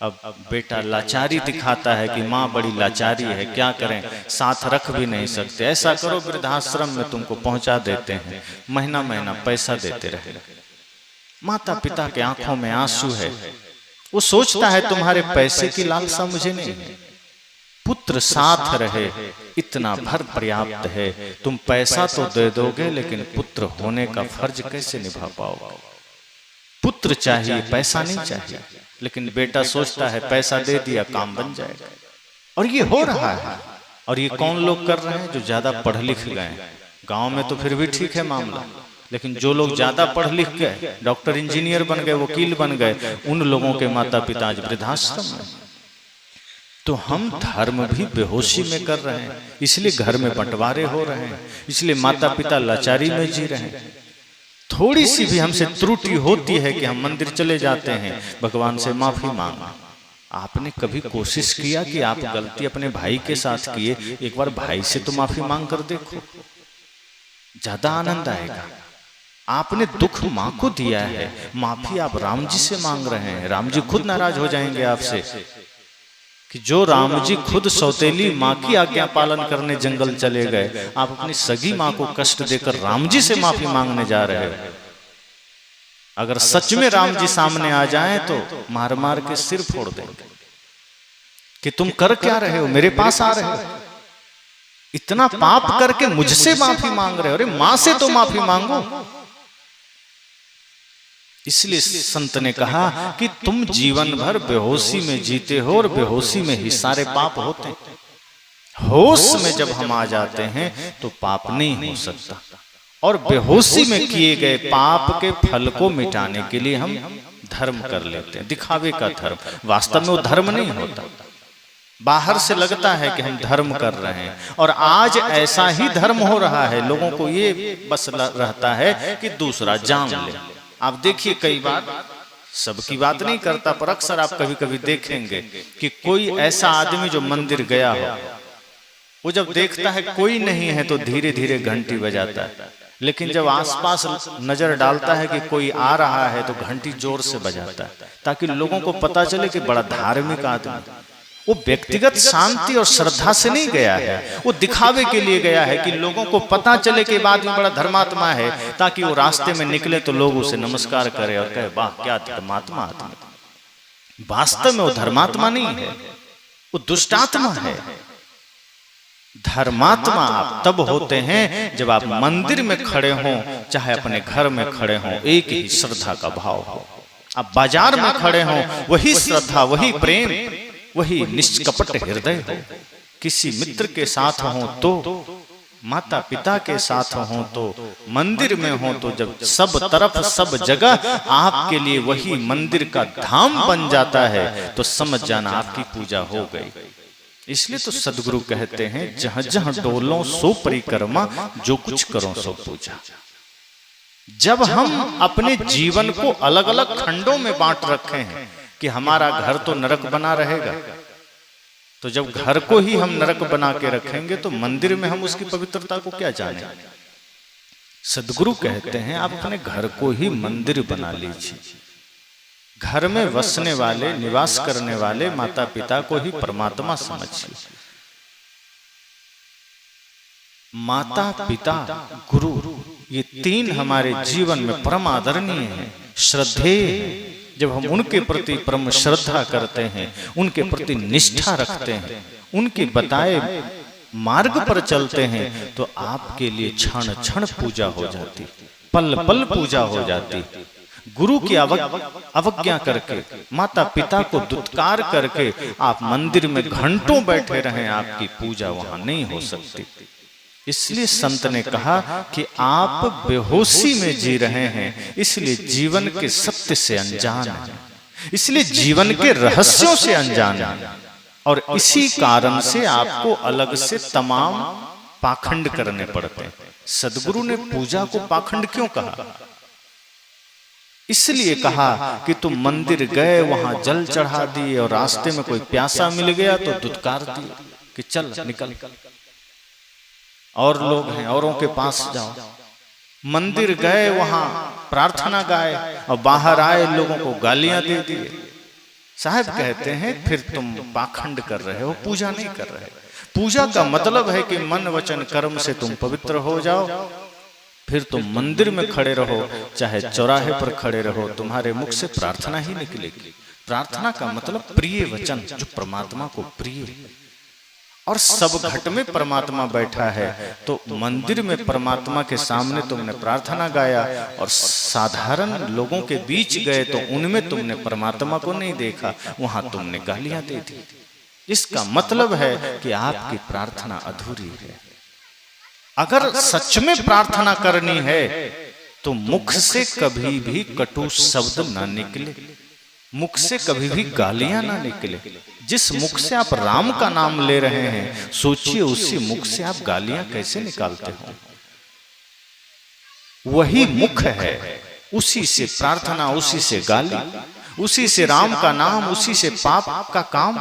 अब बेटा लाचारी दिखाता है कि माँ बड़ी लाचारी है, क्या करें, साथ रख भी नहीं सकते, ऐसा करो वृद्धाश्रम में तुमको पहुंचा देते हैं, महीना महीना पैसा देते रहे। माता पिता के आंखों में आंसू है, वो सोचता है तुम्हारे पैसे की लालसा मुझे नहीं है, पुत्र साथ रहे इतना भर पर्याप्त है, तुम पैसा तो दे दोगे लेकिन पुत्र होने का फर्ज कैसे निभा पाओगे। पुत्र चाहिए, पैसा नहीं चाहिए। लेकिन बेटा सोचता है पैसा दे दिया काम बन जाएगा, और ये हो रहा है। और ये कौन लोग कर रहे हैं, जो ज्यादा पढ़ लिख गए। गांव में तो फिर भी ठीक है मामला, लेकिन जो लोग ज्यादा पढ़ लिख गए, डॉक्टर इंजीनियर बन गए, वकील बन गए, उन लोगों के माता पिता आज वृद्धाश्रम में। तो हम धर्म भी बेहोशी में कर रहे हैं, इसलिए घर में बंटवारे हो रहे हैं, इसलिए माता पिता लाचारी में जी रहे हैं। थोड़ी सी भी हमसे त्रुटि होती है कि हम मंदिर चले जाते हैं, भगवान से माफी मांगना। आपने कभी कोशिश किया कि आप गलती अपने भाई के साथ किए, एक बार भाई से तो माफी मांग कर देखो, ज्यादा आनंद आएगा। आपने दुख माँ को दिया है, माफी आप राम जी से मांग रहे हैं, राम जी खुद नाराज हो जाएंगे आपसे कि जो राम जी खुद सौतेली माँ की आज्ञा पालन करने जंगल चले गए, आप अपनी सगी माँ को कष्ट देकर राम जी से माफी मांगने जा रहे हो। अगर सच में राम जी सामने आ जाएं तो मार मार के सिर फोड़ देंगे कि तुम कर क्या रहे हो, मेरे पास आ रहे हो, इतना पाप करके मुझसे माफी मांग रहे हो, अरे माँ से तो माफी मांगो। इसलिए संत ने कहा कि तुम जीवन भर बेहोशी में जीते हो, और बेहोशी में ही सारे पाप होते हैं। होश में जब हम आ जाते हैं तो पाप नहीं हो सकता, और बेहोशी में किए गए पाप के फल को मिटाने के लिए हम धर्म कर लेते हैं, दिखावे का धर्म। वास्तव में वो धर्म नहीं होता, बाहर से लगता है कि हम धर्म कर रहे हैं, और आज ऐसा ही धर्म हो रहा है। लोगों को ये बस रहता है कि दूसरा जान ले। आप देखिए, कई बार, सबकी बात नहीं करता, पर अक्सर आप कभी कभी देखेंगे कि कोई ऐसा आदमी जो मंदिर गया हो, वो जब देखता है कोई नहीं है तो धीरे धीरे घंटी बजाता है, लेकिन जब आसपास नजर डालता है कि कोई आ रहा है तो घंटी जोर से बजाता है, ताकि लोगों को पता चले कि बड़ा धार्मिक आदमी। वो व्यक्तिगत शांति और श्रद्धा से नहीं गया है, वो दिखावे के लिए गया है कि लोगों को पता चले कि बाद में बड़ा धर्मात्मा है, ताकि वो रास्ते में निकले तो लोग उसे नमस्कार करें और कहे वाह क्या धर्मात्मा आदमी। वास्तव में वो धर्मात्मा नहीं है, वो दुष्टात्मा है। धर्मात्मा आप तब होते हैं जब आप मंदिर में खड़े हों, चाहे अपने घर में खड़े हों, एक ही श्रद्धा का भाव हो। आप बाजार में खड़े हों, वही श्रद्धा, वही प्रेम, वही निष्कपट हृदय हो। किसी मित्र के साथ हो तो, माता पिता के साथ हो तो, मंदिर में हो तो, जब सब तरफ सब जगह आपके लिए वही मंदिर का धाम बन जाता है तो समझ जाना आपकी पूजा हो गई। इसलिए तो सदगुरु कहते हैं, जहां जहां डोलो सो परिक्रमा, जो कुछ करो सो पूजा। जब हम अपने जीवन को अलग अलग खंडों में बांट रखे हैं कि हमारा घर तो नरक बना रहेगा, तो जब घर को ही हम नरक बना के रखेंगे तो मंदिर में हम उसकी पवित्रता को क्या जाने। सदगुरु कहते हैं आप अपने घर को ही मंदिर बना लीजिए। घर में बसने वाले, निवास करने वाले माता पिता को ही परमात्मा समझिए। माता पिता गुरु, ये तीन हमारे जीवन में परम आदरणीय हैं, श्रद्धेय। जब हम उनके प्रति परम श्रद्धा करते हैं, उनके प्रति निष्ठा रखते हैं, उनके बताए मार्ग पर चलते हैं, तो आपके लिए क्षण क्षण पूजा हो जाती, पल पल पूजा हो जाती। गुरु की अवज्ञा करके, माता पिता को दुत्कार करके आप मंदिर में घंटों बैठे रहें, आपकी पूजा वहां नहीं हो सकती। इसलिए संत ने कहा कि आप बेहोशी में जी रहे हैं, इसलिए जीवन के सत्य से अनजान हैं, इसलिए जीवन के रहस्यों से अनजान हैं, और इसी कारण से आपको अलग से तमाम पाखंड करने पड़ते हैं। सदगुरु ने पूजा को पाखंड क्यों कहा? इसलिए कहा कि तुम मंदिर गए, वहां जल चढ़ा दिए, और रास्ते में कोई प्यासा मिल गया तो दुत्कार दिए कि चल निकल, और लोग हैं, औरों के पास जाओ। मंदिर गए, वहां प्रार्थना गाए, और बाहर आए लोगों को गालियां दे दिए। साहब कहते हैं फिर तुम पाखंड कर रहे हो, पूजा नहीं कर रहे। पूजा का मतलब है कि मन वचन कर्म से तुम पवित्र हो जाओ, फिर तुम मंदिर में खड़े रहो, चाहे चौराहे पर खड़े रहो, तुम्हारे मुख से प्रार्थना ही निकलेगी। प्रार्थना का मतलब प्रिय वचन, जो परमात्मा को प्रिय है। और सब घट में परमात्मा बैठा है, तो मंदिर में परमात्मा के सामने तुमने प्रार्थना गाया, और साधारण लोगों के बीच गए तो उनमें तुमने परमात्मा को नहीं देखा, वहां तुमने गालियां दे दी। इसका मतलब है कि आपकी प्रार्थना अधूरी है। अगर सच में प्रार्थना करनी है तो मुख से कभी भी कटु शब्द ना निकले, मुख से कभी भी गालियां ना निकले। जिस मुख से आप राम का नाम ले रहे हैं, सोचिए उसी मुख से आप गालियां कैसे निकालते हो। वही मुख है, उसी से प्रार्थना, उसी से गाली, उसी से राम का नाम, उसी से पाप का काम।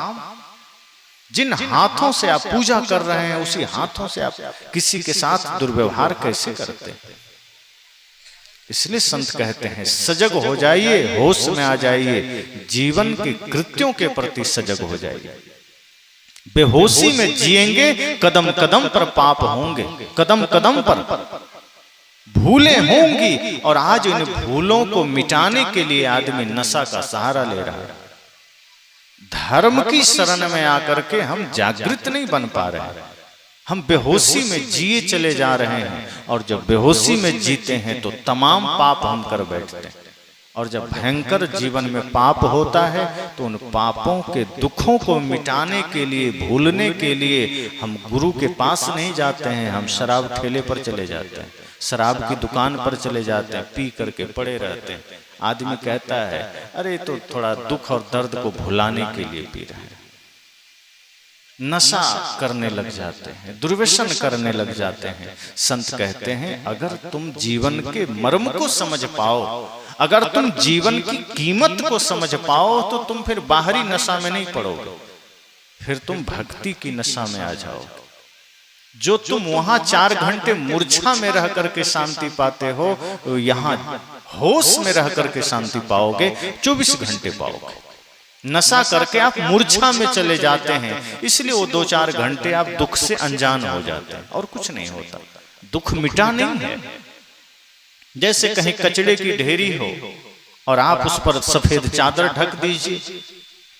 जिन हाथों से आप पूजा कर रहे हैं, उसी हाथों से आप किसी के साथ दुर्व्यवहार कैसे करते हैं। इसलिए संत कहते हैं सजग हो जाइए, होश में आ जाइए, जीवन के कृत्यों के प्रति सजग हो जाइए। बेहोशी में जिएंगे, कदम कदम पर पाप होंगे, कदम कदम पर भूलें होंगी, और आज इन भूलों को मिटाने के लिए आदमी नशा का सहारा ले रहा है। धर्म की शरण में आकर के हम जागृत नहीं बन पा रहे हैं, हम बेहोशी में जिए चले जा रहे हैं, और जब बेहोशी में जीते हैं तो तमाम पाप हम कर बैठते हैं। और जब भयंकर जीवन में पाप होता है तो उन पापों के दुखों को मिटाने के लिए, भूलने के लिए हम गुरु के पास नहीं जाते हैं, हम शराब ठेले पर चले जाते हैं, शराब की दुकान पर चले जाते हैं, पी करके पड़े रहते हैं। आदमी कहता है अरे तो थोड़ा दुख और दर्द को भुलाने के लिए पी रहे हैं। नशा करने लग जाते हैं, दुर्व्यसन करने लग जाते हैं। संत कहते हैं अगर तुम जीवन के मर्म को समझ पाओ, अगर तुम जीवन की कीमत को समझ पाओ, तो तुम फिर बाहरी नशा में नहीं पड़ोगे, फिर तुम भक्ति की नशा में आ जाओगे। जो तुम वहां 4 घंटे मूर्छा में रह करके शांति पाते हो, यहाँ होश में रह करके शांति पाओगे, 24 घंटे पाओगे। नशा करके आप मूर्छा में चले जाते हैं, इसलिए वो 2-4 घंटे आप दुख से अनजान हो जाते हैं, और कुछ नहीं होता। दुख मिटा नहीं है। जैसे कहीं कचड़े की ढेरी हो और आप उस पर सफेद चादर ढक दीजिए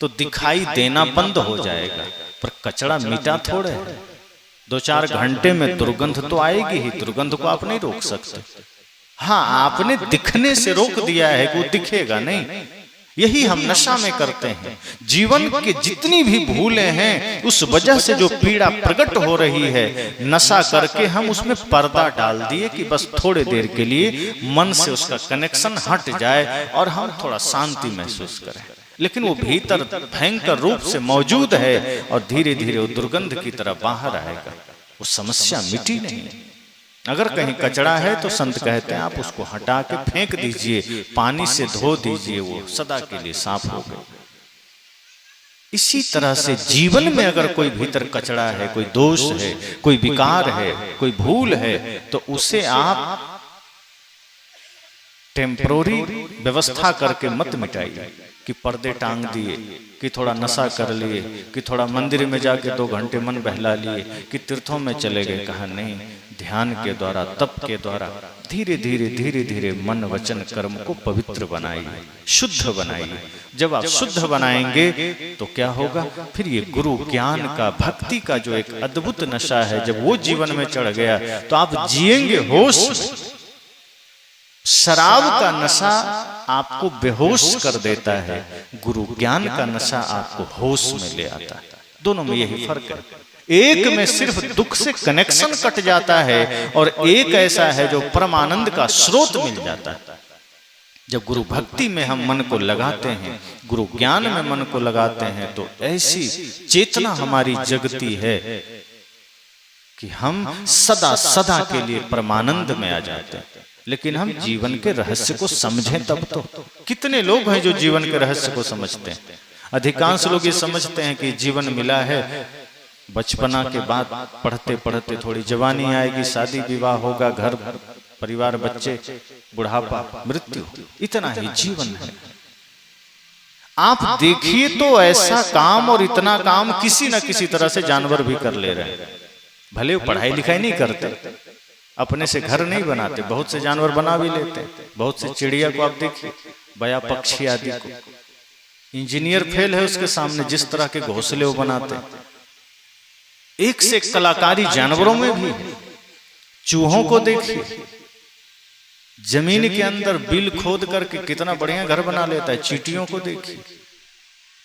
तो दिखाई देना बंद हो जाएगा, पर कचड़ा मिटा थोड़े है। 2-4 घंटे में दुर्गंध तो आएगी ही, दुर्गंध को आप नहीं रोक सकते। हाँ, आपने दिखने से रोक दिया है कि वो दिखेगा नहीं। यही हम नशा में करते हैं। जीवन के जितनी भी भूलें हैं, उस वजह से जो पीड़ा प्रकट हो रही है, नशा करके हम उसमें पर्दा डाल दिए कि बस थोड़े देर के लिए मन से उसका कनेक्शन हट जाए और हम थोड़ा शांति महसूस करें, लेकिन वो भीतर भयंकर रूप से मौजूद है और धीरे धीरे वो दुर्गंध की तरह बाहर आएगा। वो समस्या मिटी नहीं। अगर कहीं कचरा है तो संत कहते हैं आप उसको हटा के फेंक दीजिए, पानी से धो दीजिए, वो सदा के लिए साफ हो गए। इसी तरह से जीवन में अगर कोई भीतर कचरा है, कोई दोष है, कोई विकार है, कोई भूल है, तो उसे आप टेम्परोरी व्यवस्था करके मत मिटाइए कि पर्दे टांग दिए, कि थोड़ा नशा कर लिए, कि थोड़ा मंदिर में जाके 2 घंटे मन बहला लिए, कि तीर्थों में चले गए। कहा नहीं, ध्यान के द्वारा, तप के द्वारा धीरे धीरे धीरे धीरे मन वचन कर्म को पवित्र बनाइए, शुद्ध बनाइए। जब आप शुद्ध बनाएंगे तो क्या होगा, फिर ये गुरु ज्ञान का, भक्ति का जो एक अद्भुत नशा है, जब वो जीवन में चढ़ गया तो आप जिएंगे होश। शराब का नशा आपको बेहोश कर देता है, गुरु ज्ञान का नशा आपको होश में ले आता है। दोनों में यही फर्क है। एक में सिर्फ दुख से कनेक्शन कट जाता है और एक ऐसा है जो परमानंद का स्रोत मिल जाता है। जब गुरु भक्ति में हम मन को लगाते हैं, गुरु ज्ञान में मन को लगाते हैं, तो ऐसी चेतना हमारी जगती है कि हम सदा सदा के लिए परमानंद में आ जाते हैं। लेकिन हम जीवन के रहस्य को समझें तब तो। कितने लोग हैं जो जीवन के रहस्य को समझते हैं? अधिकांश लोग ये समझते हैं कि जीवन मिला है, बचपना के बाद पढ़ते पढ़ते थोड़ी जवानी आएगी, शादी विवाह होगा, घर परिवार, बच्चे, बुढ़ापा, मृत्यु, इतना ही जीवन है। आप देखिए तो ऐसा काम और इतना काम किसी न किसी तरह से जानवर भी कर ले रहे हैं। भले वो पढ़ाई लिखाई नहीं करते, अपने से घर नहीं बनाते, बहुत से जानवर बना भी लेते हैं। बहुत से चिड़िया को आप देखिए, बया पक्षी आदि को, इंजीनियर फेल है उसके सामने जिस तरह के घोंसले वो बनाते हैं। एक से एक कलाकारी जानवरों में भी है। चूहों को देखिए, जमीन के अंदर बिल खोद करके कितना बढ़िया घर बना लेता है। चींटियों को देखिए,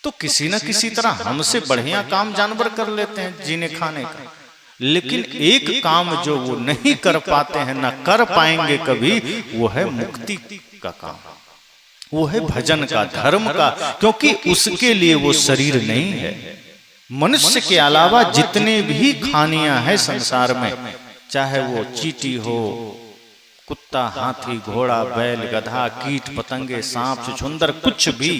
तो किसी न किसी तरह हमसे बढ़िया काम जानवर कर लेते हैं जीने खाने का। लेकिन एक काम जो वो नहीं कर पाते हैं, ना कर पाएंगे कभी, वो है मुक्ति का काम, वो है भजन का, धर्म का, क्योंकि उसके लिए वो शरीर नहीं है। मनुष्य के अलावा जितने भी खानियां हैं संसार में, चाहे वो चींटी हो, कुत्ता, हाथी, घोड़ा, बैल, गधा, कीट पतंगे, सांप, छुछुंदर, कुछ भी,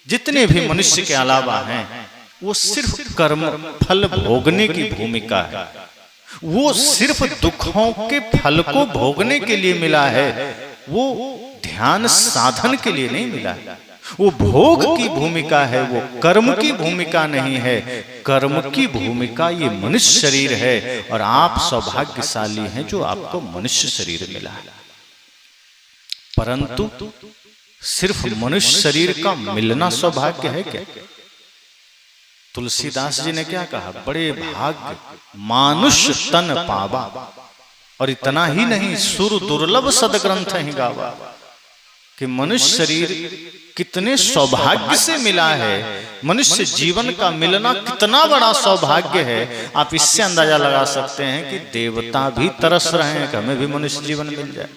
जितने भी मनुष्य के अलावा हैं, वो सिर्फ कर्म फल भोगने की भूमिका है। वो सिर्फ दुखों के फल को भोगने के लिए मिला है, वो ध्यान साधन के लिए नहीं मिला है। वो भोग की भूमिका है, वो कर्म की भूमिका नहीं है। कर्म की भूमिका ये मनुष्य शरीर है, और आप सौभाग्यशाली हैं जो आपको मनुष्य शरीर मिला है। परंतु सिर्फ मनुष्य शरीर का मिलना सौभाग्य है क्या? तुलसीदास जी ने क्या कहा? बड़े भाग्य मानुष तन पावा, और इतना ही नहीं, सुर दुर्लभ सदग्रंथ ही गावा, कि मनुष्य शरीर कितने सौभाग्य से मिला है। मनुष्य जीवन का मिलना कितना बड़ा सौभाग्य है। आप इससे अंदाजा लगा सकते हैं कि देवता भी तरस रहे हैं कि हमें भी मनुष्य जीवन मिल जाए।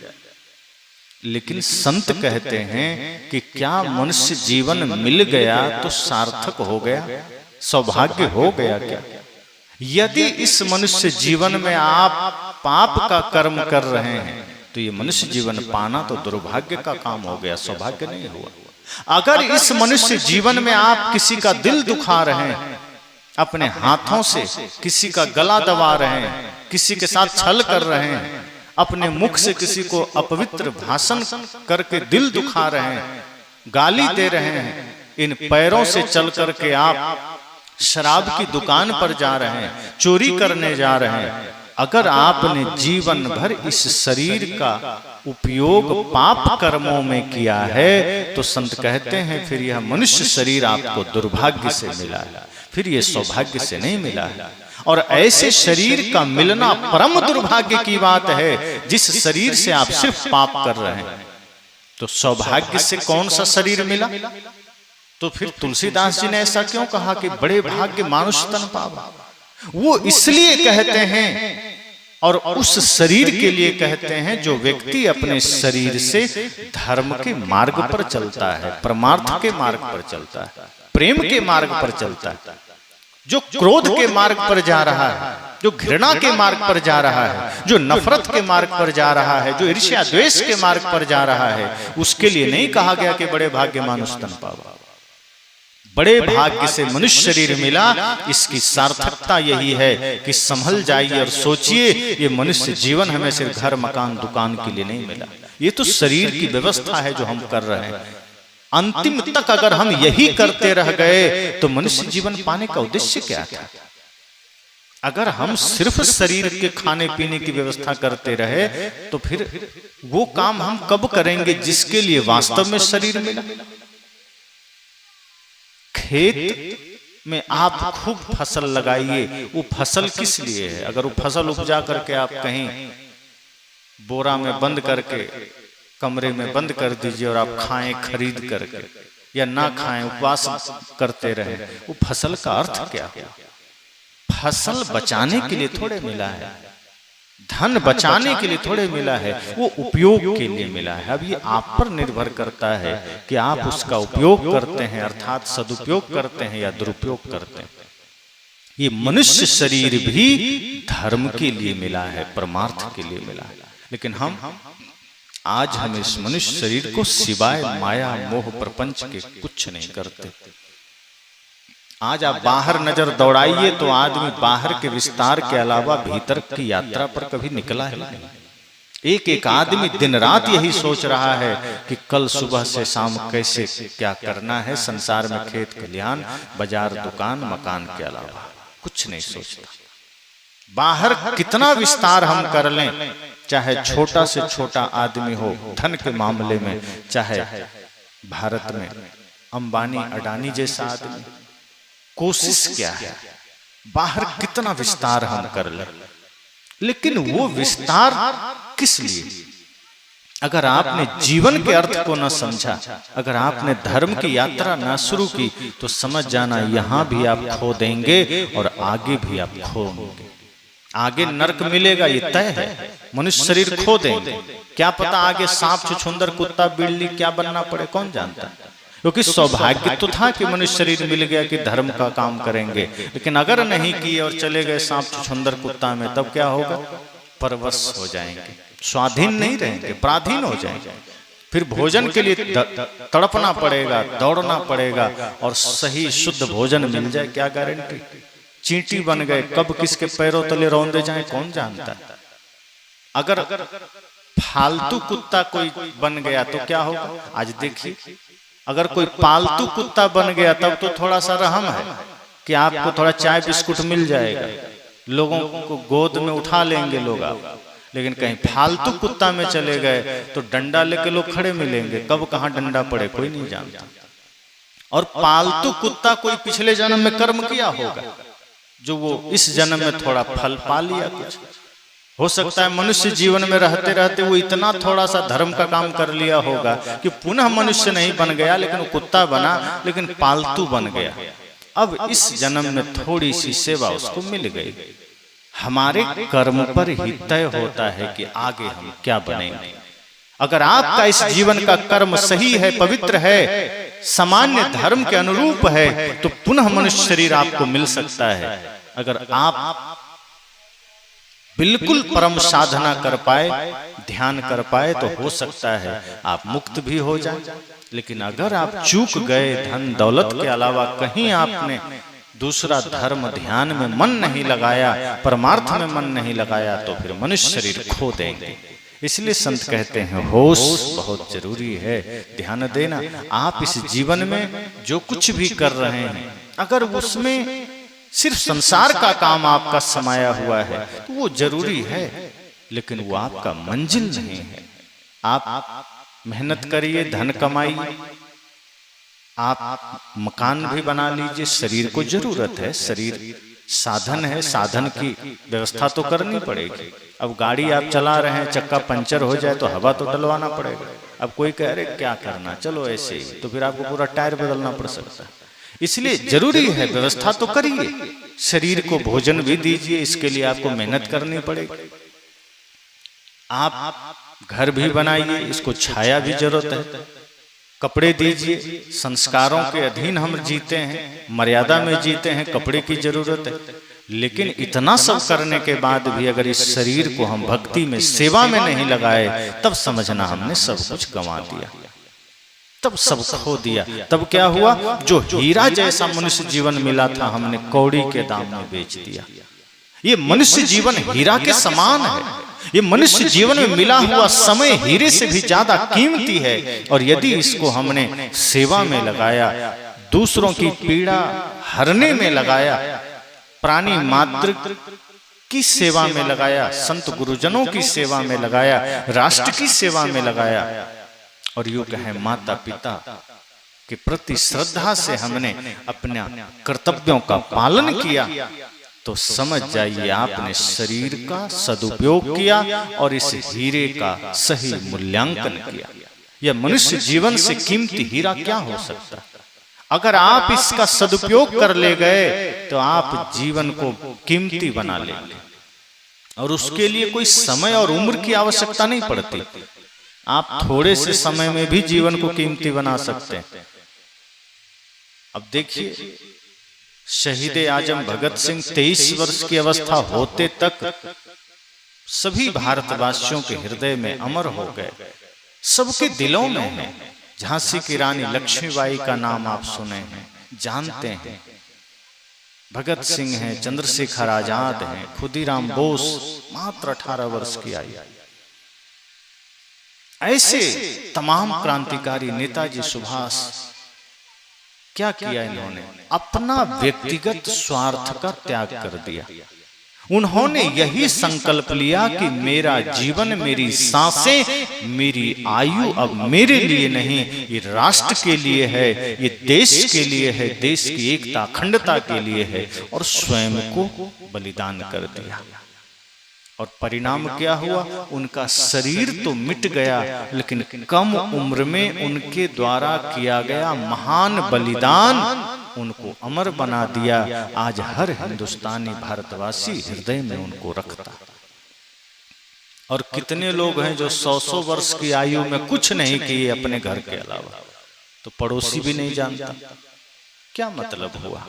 लेकिन संत कहते हैं कि क्या मनुष्य जीवन मिल गया तो सार्थक हो गया, सौभाग्य हो गया क्या? यदि इस मनुष्य जीवन में आप पाप का कर्म कर रहे हैं तो ये मनुष्य जीवन पाना तो दुर्भाग्य का काम हो गया, सौभाग्य नहीं हुआ। अगर इस मनुष्य जीवन में आप किसी का दिल दुखा रहे हैं, अपने हाथों से किसी का गला दबा रहे हैं, किसी के साथ छल कर रहे हैं, अपने मुख से किसी को अपवित्र भाषण करके दिल दुखा रहे हैं, गाली दे रहे हैं, इन पैरों से चल करके आप शराब की दुकान पर जा रहे हैं, चोरी करने जा रहे हैं, अगर आपने जीवन भर इस शरीर का उपयोग पाप कर्मों में किया है तो संत कहते हैं फिर यह मनुष्य शरीर आपको दुर्भाग्य से मिला है, फिर यह सौभाग्य से नहीं मिला है। और ऐसे शरीर का मिलना परम दुर्भाग्य की बात है जिस शरीर से आप सिर्फ पाप कर रहे हैं। तो सौभाग्य से कौन सा शरीर मिला? तो फिर तुलसीदास जी ने ऐसा क्यों कहा कि बड़े भाग्य मानुष तन पावा? वो इसलिए कहते हैं और उस शरीर के लिए कहते हैं जो व्यक्ति अपने शरीर से धर्म के मार्ग पर चलता है, परमार्थ के मार्ग पर चलता है, प्रेम के मार्ग पर चलता है, जो क्रोध के मार्ग पर जा रहा है, जो घृणा के मार्ग पर जा रहा है, जो नफरत के मार्ग पर जा रहा है, जो ईर्ष्या द्वेष के मार्ग पर जा रहा है, उसके लिए नहीं कहा गया कि बड़े भाग्य मानुष तन पावा। बड़े भाग्य से मनुष्य शरीर मिला, इसकी सार्थकता यही है कि संभल जाइए और सोचिए ये मनुष्य जीवन हमें सिर्फ घर मकान दुकान के लिए नहीं मिला। ये तो शरीर की व्यवस्था है जो हम कर रहे हैं। अंतिम तक अगर हम यही करते रह गए तो मनुष्य जीवन पाने का उद्देश्य क्या था? अगर हम सिर्फ शरीर के खाने पीने की व्यवस्था करते रहे तो फिर वो काम हम कब करेंगे जिसके लिए वास्तव में शरीर मिला? खेत में आप खूब फसल लगाइए, वो फसल किस लिए है? अगर वो फसल उपजा करके आप कहीं बोरा में बंद करके कमरे में बंद कर दीजिए और आप खाएं खरीद करके या ना खाएं, उपवास करते रहे, वो फसल का अर्थ क्या है? फसल बचाने के लिए थोड़े मिला है, धन बचाने के लिए थोड़े मिला है, वो उपयोग के लिए मिला है। अब ये आप पर निर्भर करता है कि आप उसका उपयोग करते हैं, अर्थात सदुपयोग करते हैं या दुरुपयोग करते हैं। ये मनुष्य शरीर भी धर्म के लिए मिला है, परमार्थ के लिए मिला है, लेकिन हम इस मनुष्य शरीर को सिवाय माया मोह प्रपंच के कुछ नहीं करते। आज आप बाहर नजर दौड़ाइए तो आदमी बाहर के विस्तार के अलावा भीतर की यात्रा पर कभी निकला ही नहीं। एक एक आदमी दिन रात यही सोच रहा है कि कल सुबह से शाम कैसे क्या करना है, संसार में खेत खलिहान बाजार दुकान मकान के अलावा कुछ नहीं सोचता। बाहर कितना विस्तार हम कर लें, चाहे छोटा से छोटा आदमी हो, धन के मामले में चाहे भारत में अंबानी अडानी जैसा आदमी, कोशिश क्या है, बाहर कितना विस्तार हम कर लें, लेकिन वो विस्तार किस लिए? अगर आपने जीवन के अर्थ को न समझा, अगर आपने धर्म की यात्रा न शुरू की, तो समझ जाना यहां भी आप खो देंगे और आगे भी आप खोएंगे। आगे नरक मिलेगा ये तय है, मनुष्य शरीर खो देंगे, क्या पता आगे सांप छुछुंदर कुत्ता बिल्ली क्या बनना पड़े, कौन जानता। क्योंकि सौभाग्य तो था कि मनुष्य शरीर मिल गया कि धर्म का काम करेंगे, लेकिन अगर नहीं किए और चले गए सांप छुछुंदर कुत्ता में, तब क्या होगा? परवश हो जाएंगे, स्वाधीन नहीं रहेंगे, पराधीन हो जाएंगे। फिर भोजन के लिए तड़पना पड़ेगा, दौड़ना पड़ेगा, और सही शुद्ध भोजन मिल जाए क्या गारंटी? चींटी बन गए, कब किसके पैरों तले रौंदे जाए कौन जानता। अगर फालतू कुत्ता कोई बन गया तो क्या होगा? आज देखिए, अगर कोई पालतू कुत्ता बन गया तब तो थोड़ा सा रहम है कि आपको थोड़ा चाय बिस्कुट मिल जाएगा, लोगों को गोद में उठा लेंगे लोग आप। लेकिन कहीं फालतू कुत्ता में चले गए तो डंडा लेके लोग खड़े मिलेंगे, कब कहां डंडा पड़े कोई नहीं जानता। और पालतू कुत्ता कोई पिछले जन्म में कर्म किया होगा जो वो इस जन्म में थोड़ा फल पा लिया। कुछ हो सकता है मनुष्य जीवन में रहते रहते वो इतना थोड़ा सा धर्म का काम कर लिया होगा कि पुनः मनुष्य नहीं बन गया, लेकिन वो कुत्ता बना, लेकिन पालतू बन गया। अब इस जन्म में थोड़ी सी सेवा उसको मिल गई। हमारे कर्म पर ही तय होता है कि आगे हम क्या बनेंगे। अगर आपका इस जीवन का कर्म सही है, पवित्र है, सामान्य धर्म के अनुरूप है, तो पुनः मनुष्य शरीर आपको मिल सकता है। अगर आप बिल्कुल परम साधना कर पाए, ध्यान कर पाए, तो हो सकता है आप मुक्त भी हो जाए। लेकिन अगर आप चूक गए, धन दौलत के अलावा कहीं आपने दूसरा धर्म ध्यान में मन नहीं लगाया, परमार्थ में मन नहीं लगाया, तो फिर मनुष्य शरीर खो देंगे। इसलिए संत कहते हैं होश बहुत जरूरी है, ध्यान देना। आप इस जीवन में जो कुछ भी कर रहे हैं, अगर उसमें सिर्फ संसार का काम आपका समाया हुआ है तो वो जरूरी है, लेकिन वो आपका मंजिल नहीं है। आप मेहनत करिए, धन कमाइए, आप मकान भी बना लीजिए, शरीर को जरूरत है, शरीर साधन है, साधन की व्यवस्था तो करनी पड़ेगी। अब गाड़ी आप चला रहे हैं, चक्का पंचर हो जाए तो हवा तो डलवाना पड़ेगा। अब कोई कह रहे क्या करना, चलो ऐसे ही, तो फिर आपको पूरा टायर बदलना पड़ सकता है। इसलिए जरूरी है व्यवस्था तो करिए, शरीर को भोजन भी दीजिए, इसके लिए आपको मेहनत करनी पड़ेगी। आप घर भी बनाइए, इसको छाया भी जरूरत है, कपड़े दीजिए। संस्कारों के अधीन हम जीते हैं, मर्यादा में जीते हैं, कपड़े की जरूरत है। लेकिन इतना सब करने के बाद भी अगर इस शरीर को हम भक्ति में, सेवा में नहीं लगाए, तब समझना हमने सब कुछ गंवा दिया, तब सब खो दिया। तब क्या हुआ? जो हीरा जैसा मनुष्य जीवन मिला था, हमने कौड़ी के दाम में बेच दिया। ये मनुष्य जीवन हीरा के समान है। ये मनुष्य जीवन में मिला हुआ समय हीरे से भी ज्यादा कीमती है। और यदि इसको हमने सेवा में लगाया, दूसरों की पीड़ा हरने में लगाया, प्राणी मात्र की सेवा में लगाया, संत गुरुजनों की सेवा में लगाया, राष्ट्र की सेवा में लगाया, और यूं कहें माता पिता के प्रति श्रद्धा से हमने अपने कर्तव्यों का पालन किया, तो समझ जाइए आपने शरीर का सदुपयोग किया और इस हीरे का सही मूल्यांकन किया। यह मनुष्य जीवन से कीमती हीरा क्या हो सकता है? अगर आप इसका सदुपयोग कर ले गए तो आप जीवन को कीमती बना लेंगे और उसके लिए कोई समय और उम्र की आवश्यकता नहीं पड़ती। आप थोड़े से समय में भी जीवन को कीमती बना सकते हैं। अब देखिए, शहीद आजम भगत सिंह 23 वर्ष की अवस्था होते तक सभी भारतवासियों के हृदय में अमर हो गए, सबके दिलों में है। झांसी की रानी लक्ष्मीबाई का नाम आप सुने हैं, जानते हैं। भगत सिंह हैं, चंद्रशेखर आजाद हैं, खुदीराम बोस मात्र 18 वर्ष की आयु। ऐसे तमाम क्रांतिकारी, नेताजी सुभाष, क्या किया इन्होंने? अपना व्यक्तिगत स्वार्थ का त्याग कर दिया। उन्होंने यही संकल्प लिया कि मेरा जीवन, मेरी सांसें, मेरी आयु अब मेरे लिए नहीं, ये राष्ट्र के लिए है, ये देश के लिए है, देश की एकता अखंडता के लिए है, और स्वयं को बलिदान कर दिया। और परिणाम क्या हुआ? उनका शरीर तो मिट गया, लेकिन कम उम्र में उनके द्वारा किया गया महान बलिदान उनको अमर बना दिया। आज हर हिंदुस्तानी भारतवासी हृदय में उनको रखता। और कितने लोग हैं जो 100 वर्ष की आयु में कुछ नहीं किए अपने घर के अलावा, तो पड़ोसी भी नहीं जानता। क्या मतलब हुआ?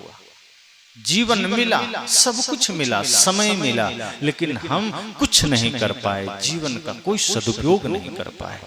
जीवन मिला, सब कुछ मिला, समय मिला, लेकिन हम कुछ नहीं कर पाए, जीवन का कोई सदुपयोग नहीं कर पाए।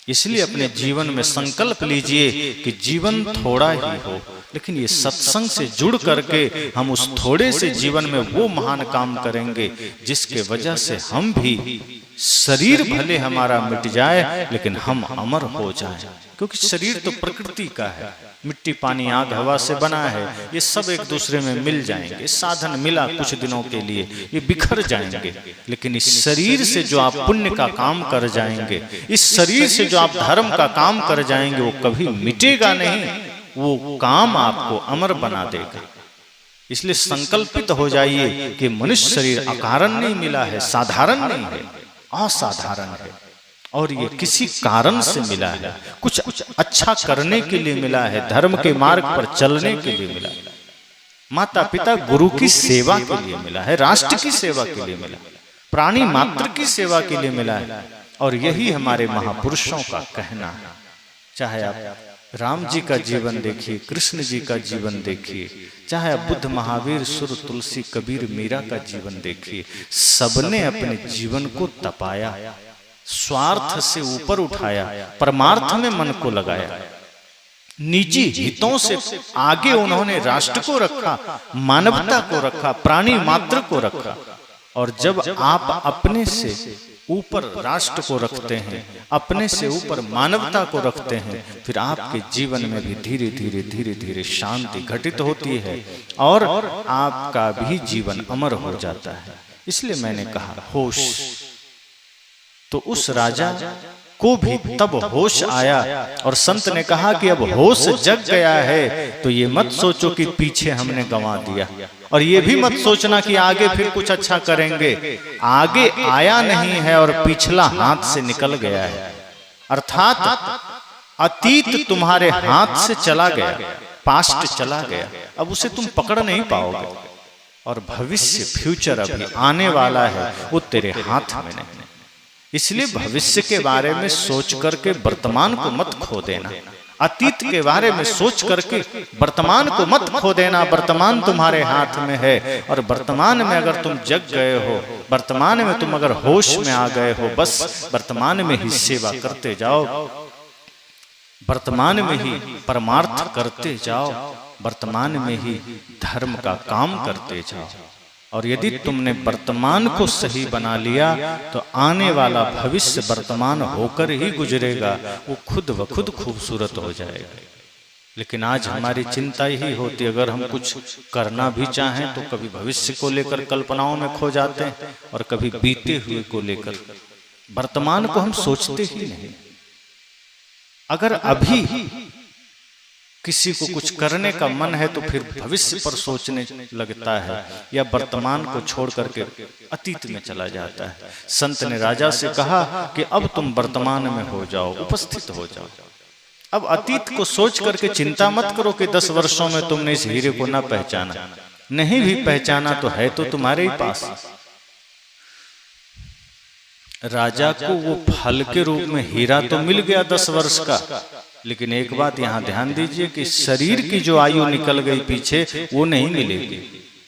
इसलिए अपने जीवन में संकल्प लीजिए कि जीवन थोड़ा ही हो, लेकिन ये सत्संग से जुड़ करके हम उस थोड़े से जीवन में वो महान काम करेंगे जिसके वजह से हम भी, शरीर भले हमारा मिट जाए लेकिन हम अमर हो जाएं। क्योंकि शरीर तो प्रकृति का है, मिट्टी पानी आग हवा से बना है, ये सब एक दूसरे में मिल जाएंगे। साधन मिला कुछ दिनों के लिए, ये बिखर जाएंगे, लेकिन इस शरीर से जो आप पुण्य का काम कर जाएंगे, इस शरीर से जो आप धर्म का काम कर जाएंगे, वो कभी मिटेगा नहीं, वो काम आपको अमर बना देगा। इसलिए संकल्पित हो जाइए कि मनुष्य शरीर अकारण नहीं मिला है, साधारण नहीं है, असाधारण है, और ये किसी कारण से मिला है, कुछ अच्छा करने के लिए मिला है, धर्म के मार्ग पर चलने के लिए मिला है, माता पिता गुरु की सेवा के लिए मिला है, राष्ट्र की सेवा के लिए मिला है, प्राणी मात्र की सेवा के लिए मिला है। और यही हमारे महापुरुषों का कहना है। चाहे आप राम जी का जीवन देखिए, कृष्ण जी का जीवन देखिए, चाहे आप बुद्ध, महावीर, सुर, तुलसी, कबीर, मीरा का जीवन देखिए, सबने अपने जीवन को तपाया, स्वार्थ से ऊपर उठाया, परमार्थ में मन को लगाया, निजी हितों से आगे उन्होंने राष्ट्र को रखा, मानवता को रखा, प्राणी मात्र को रखा। और जब आप अपने से ऊपर राष्ट्र को रखते हैं, अपने से ऊपर मानवता को रखते हैं, फिर आपके जीवन में भी धीरे धीरे धीरे धीरे शांति घटित होती है और आपका भी जीवन अमर हो जाता है। इसलिए मैंने कहा होश। तो उस राजा को भी तब होश आया और संत ने कहा कि अब होश जग गया है, तो ये मत सोचो कि पीछे हमने गंवा दिया, और ये भी मत सोचना कि आगे फिर कुछ अच्छा करेंगे। आगे आया नहीं है और पिछला हाथ से निकल गया है, अर्थात अतीत तुम्हारे हाथ से चला गया, पास्ट चला गया, अब उसे तुम पकड़ नहीं पाओगे। और भविष्य, फ्यूचर अभी आने वाला है, वो तेरे हाथ में नहीं। इसलिए भविष्य के बारे में सोच करके वर्तमान को मत खो देना, अतीत के बारे में सोच करके वर्तमान को मत खो देना। वर्तमान तुम्हारे हाथ में है, और वर्तमान में अगर तुम जग गए हो, वर्तमान में तुम अगर होश में आ गए हो, बस वर्तमान में ही सेवा करते जाओ, वर्तमान में ही परमार्थ करते जाओ, वर्तमान में ही धर्म का काम करते जाओ। और यदि तुमने वर्तमान को सही बना लिया तो आने वाला भविष्य वर्तमान होकर ही गुजरेगा, वो खुद ब खुद खूबसूरत हो जाएगा। लेकिन आज हमारी चिंता ही होती, अगर हम कुछ करना भी चाहें तो कभी भविष्य को लेकर कल्पनाओं में खो जाते हैं और कभी बीते हुए को लेकर, वर्तमान को हम सोचते ही नहीं। अगर अभी किसी को कुछ करने का मन है तो फिर भविष्य पर सोचने लगता है या वर्तमान को छोड़ करके अतीत में चला जाता है। संत ने राजा से कहा कि अब तुम वर्तमान में हो जाओ, उपस्थित हो जाओ। अब अतीत को सोच करके चिंता मत करो कि 10 वर्षों में तुमने इस हीरे को ना पहचाना, नहीं भी पहचाना तो है तो तुम्हारे ही पास। राजा को वो फल के रूप में हीरा तो मिल गया 10 वर्ष का, लेकिन एक बात यहाँ ध्यान दीजिए कि शरीर की जो आयु निकल गई पीछे वो नहीं मिलेगी।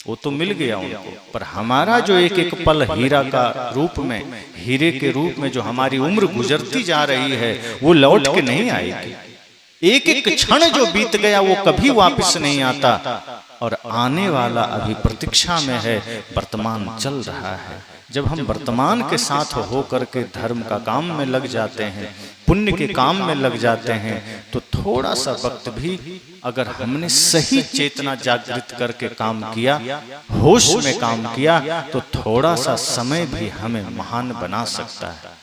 वो तो मिल गया उनको, पर हमारा जो एक एक पल हीरा का रूप में, हीरे के रूप में जो हमारी उम्र गुजरती जा रही है वो लौट के नहीं आएगी। एक एक क्षण जो बीत गया वो कभी वापस नहीं आता, और आने वाला अभी प्रतीक्षा में है, वर्तमान चल रहा है। जब हम वर्तमान के साथ हो करके धर्म का काम में लग जाते हैं, पुण्य के काम में लग जाते हैं, तो थोड़ा सा वक्त भी अगर हमने सही चेतना जागृत करके काम किया, होश में काम किया, तो थोड़ा सा समय भी हमें महान बना सकता है,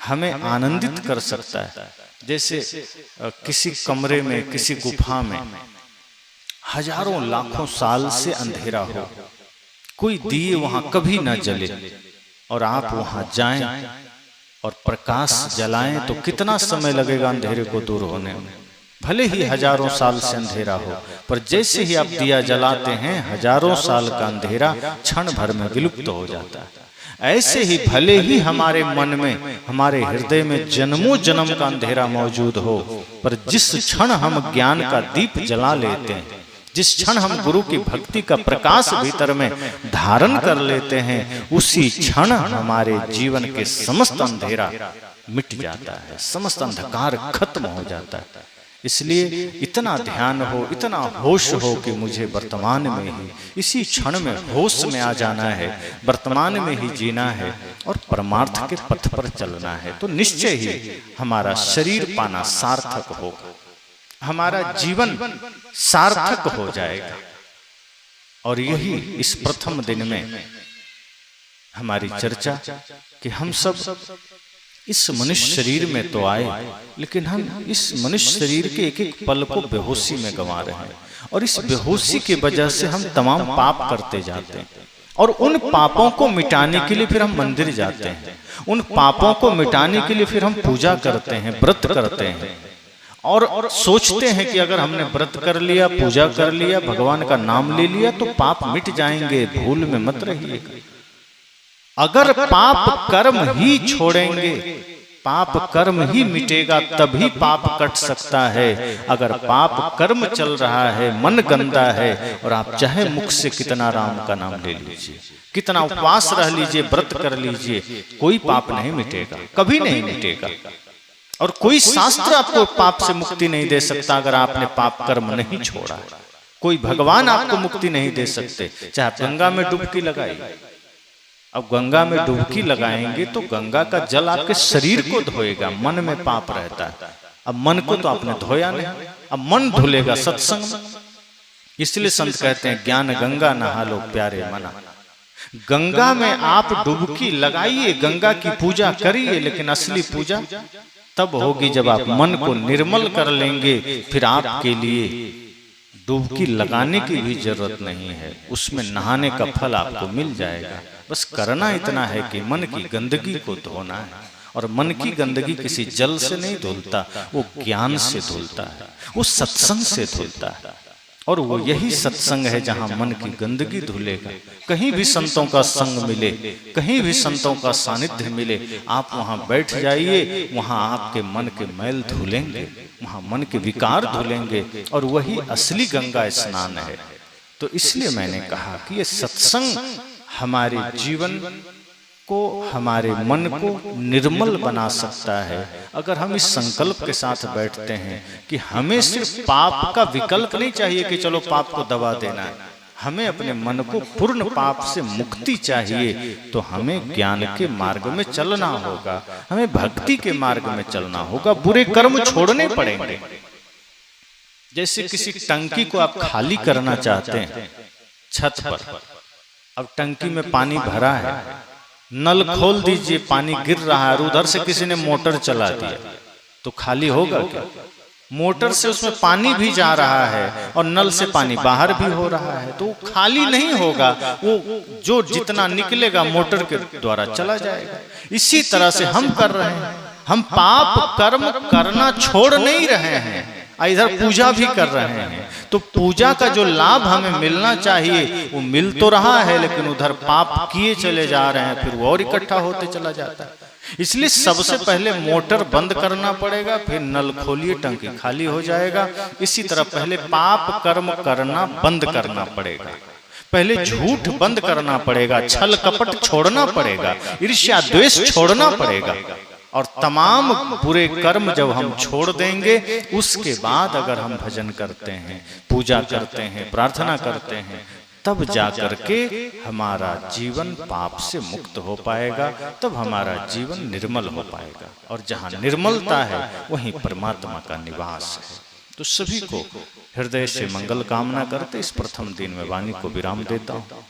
हमें आनंदित कर सकता है। जैसे किसी कमरे में, किसी गुफा में हजारों लाखों साल से अंधेरा हो, कोई दिए वहां कभी ना जले, और आप वहां जाएं और प्रकाश जलाएं तो कितना समय लगेगा अंधेरे को दूर होने में। भले ही हजारों साल से अंधेरा हो, पर जैसे ही आप दिया जलाते हैं, हजारों साल का अंधेरा क्षण भर में विलुप्त हो जाता है। ऐसे ही भले ही हमारे मन में, हमारे हृदय में जन्मों जन्म का अंधेरा मौजूद हो, पर जिस क्षण हम ज्ञान का दीप जला लेते हैं, जिस क्षण हम गुरु की भक्ति का प्रकाश भीतर में धारण कर लेते हैं, उसी क्षण हमारे जीवन के समस्त अंधेरा मिट जाता है, समस्त अंधकार खत्म हो जाता है। इसलिए इतना ध्यान हो, इतना होश हो कि मुझे वर्तमान में ही, इसी क्षण में होश में आ जाना है, वर्तमान में ही जीना है और परमार्थ के पथ पर चलना है, तो निश्चय ही हमारा शरीर पाना सार्थक होगा, हमारा जीवन सार्थक हो जाएगा। और यही इस प्रथम दिन में हमारी चर्चा कि हम सब इस मनुष्य शरीर में तो आए, लेकिन हम इस मनुष्य शरीर के एक एक पल को बेहोशी में गंवा रहे हैं, और इस बेहोशी की वजह से हम तमाम पाप करते जाते हैं, और उन पापों को मिटाने के लिए फिर हम मंदिर जाते हैं, उन पापों को मिटाने के लिए फिर हम पूजा करते हैं, व्रत करते हैं, और सोचते हैं कि अगर हमने व्रत कर लिया, पूजा कर लिया, भगवान का नाम ले लिया तो पाप मिट जाएंगे। भूल में मत रहिएगा। अगर पाप कर्म ही छोड़ेंगे, पाप कर्म ही मिटेगा, तभी पाप कट सकता है। अगर पाप कर्म चल रहा है, मन गंदा है, और आप चाहे मुख से कितना राम का नाम ले लीजिए, कितना उपवास रह लीजिए, व्रत कर लीजिए, कोई पाप नहीं मिटेगा, कभी नहीं मिटेगा। और कोई शास्त्र आपको पाप से मुक्ति नहीं दे सकता अगर आपने पाप कर्म नहीं छोड़ा। कोई भगवान आपको मुक्ति नहीं दे सकते, चाहे आप गंगा में डुबकी लगाइए। अब गंगा में डुबकी लगाएंगे तो गंगा का जल आपके शरीर को धोएगा, मन में पाप रहता है। अब मन को तो आपने धोया नहीं, अब मन धुलेगा सत्संग में। इसलिए संत कहते हैं ज्ञान गंगा नहा लो प्यारे मना। गंगा में आप डुबकी लगाइए, गंगा की पूजा करिए, लेकिन असली पूजा तब होगी जब आप मन को निर्मल कर लेंगे। फिर आपके लिए डुबकी लगाने की भी जरूरत नहीं है, उसमें नहाने का फल आपको मिल जाएगा। बस करना इतना है कि मन की गंदगी को धोना है, और मन की गंदगी किसी जल से नहीं धुलता, वो ज्ञान से धुलता है, वो सत्संग से धुलता है। और वो यही सत्संग है जहां मन की गंदगी धुलेगा। कहीं भी संतों का संग मिले, कहीं भी संतों का सानिध्य मिले, आप वहां बैठ जाइए, वहां आपके मन के मैल धुलेंगे, वहां मन के विकार धुलेंगे, और वही असली गंगा स्नान है। तो इसलिए मैंने कहा कि ये सत्संग हमारे जीवन को, हमारे मन को निर्मल बना सकता है। अगर हम इस संकल्प के साथ बैठते हैं कि हमें सिर्फ पाप का विकल्प नहीं चाहिए कि चलो पाप को दबा देना है, हमें अपने मन को पूर्ण पाप से मुक्ति चाहिए, तो हमें ज्ञान के मार्ग में चलना होगा, हमें भक्ति के मार्ग में चलना होगा, बुरे कर्म छोड़ने पड़ेंगे। जैसे किसी टंकी को आप खाली करना चाहते हैं छत पर, अब टंकी में पानी भरा है, नल खोल दीजिए, पानी गिर रहा है, और उधर से किसी ने मोटर चला दिया, तो खाली होगा क्या? मोटर से उसमें पानी भी जा रहा है और नल से पानी बाहर भी हो रहा है, तो खाली नहीं होगा, वो जो जितना निकलेगा मोटर के द्वारा चला जाएगा। इसी तरह से हम कर रहे हैं, हम पाप कर्म करना छोड़ नहीं रहे हैं, इधर पूजा भी कर रहे हैं। तो पूजा का जो लाभ हमें मिलना चाहिए वो मिल तो रहा है, लेकिन उधर पाप किए चले जा रहे हैं, फिर वो और इकट्ठा होते चला जाता है। इसलिए सबसे पहले मोटर बंद करना पड़ेगा, फिर नल खोलिए टंकी खाली हो जाएगा। इसी तरह पहले पाप कर्म करना बंद करना पड़ेगा, पहले झूठ बंद करना पड़ेगा, छल कपट छोड़ना पड़ेगा, ईर्ष्या द्वेष छोड़ना पड़ेगा। और तमाम बुरे कर्म जब हम छोड़ देंगे, उसके बाद अगर हम भजन करते हैं, पूजा करते हैं, प्रार्थना करते हैं, तब जाकर के हमारा जीवन पाप से मुक्त हो पाएगा, तब हमारा जीवन निर्मल हो पाएगा। और जहाँ निर्मलता है वहीं परमात्मा का निवास है। तो सभी को हृदय से मंगल कामना करते इस प्रथम दिन में वाणी को विराम देता हूँ।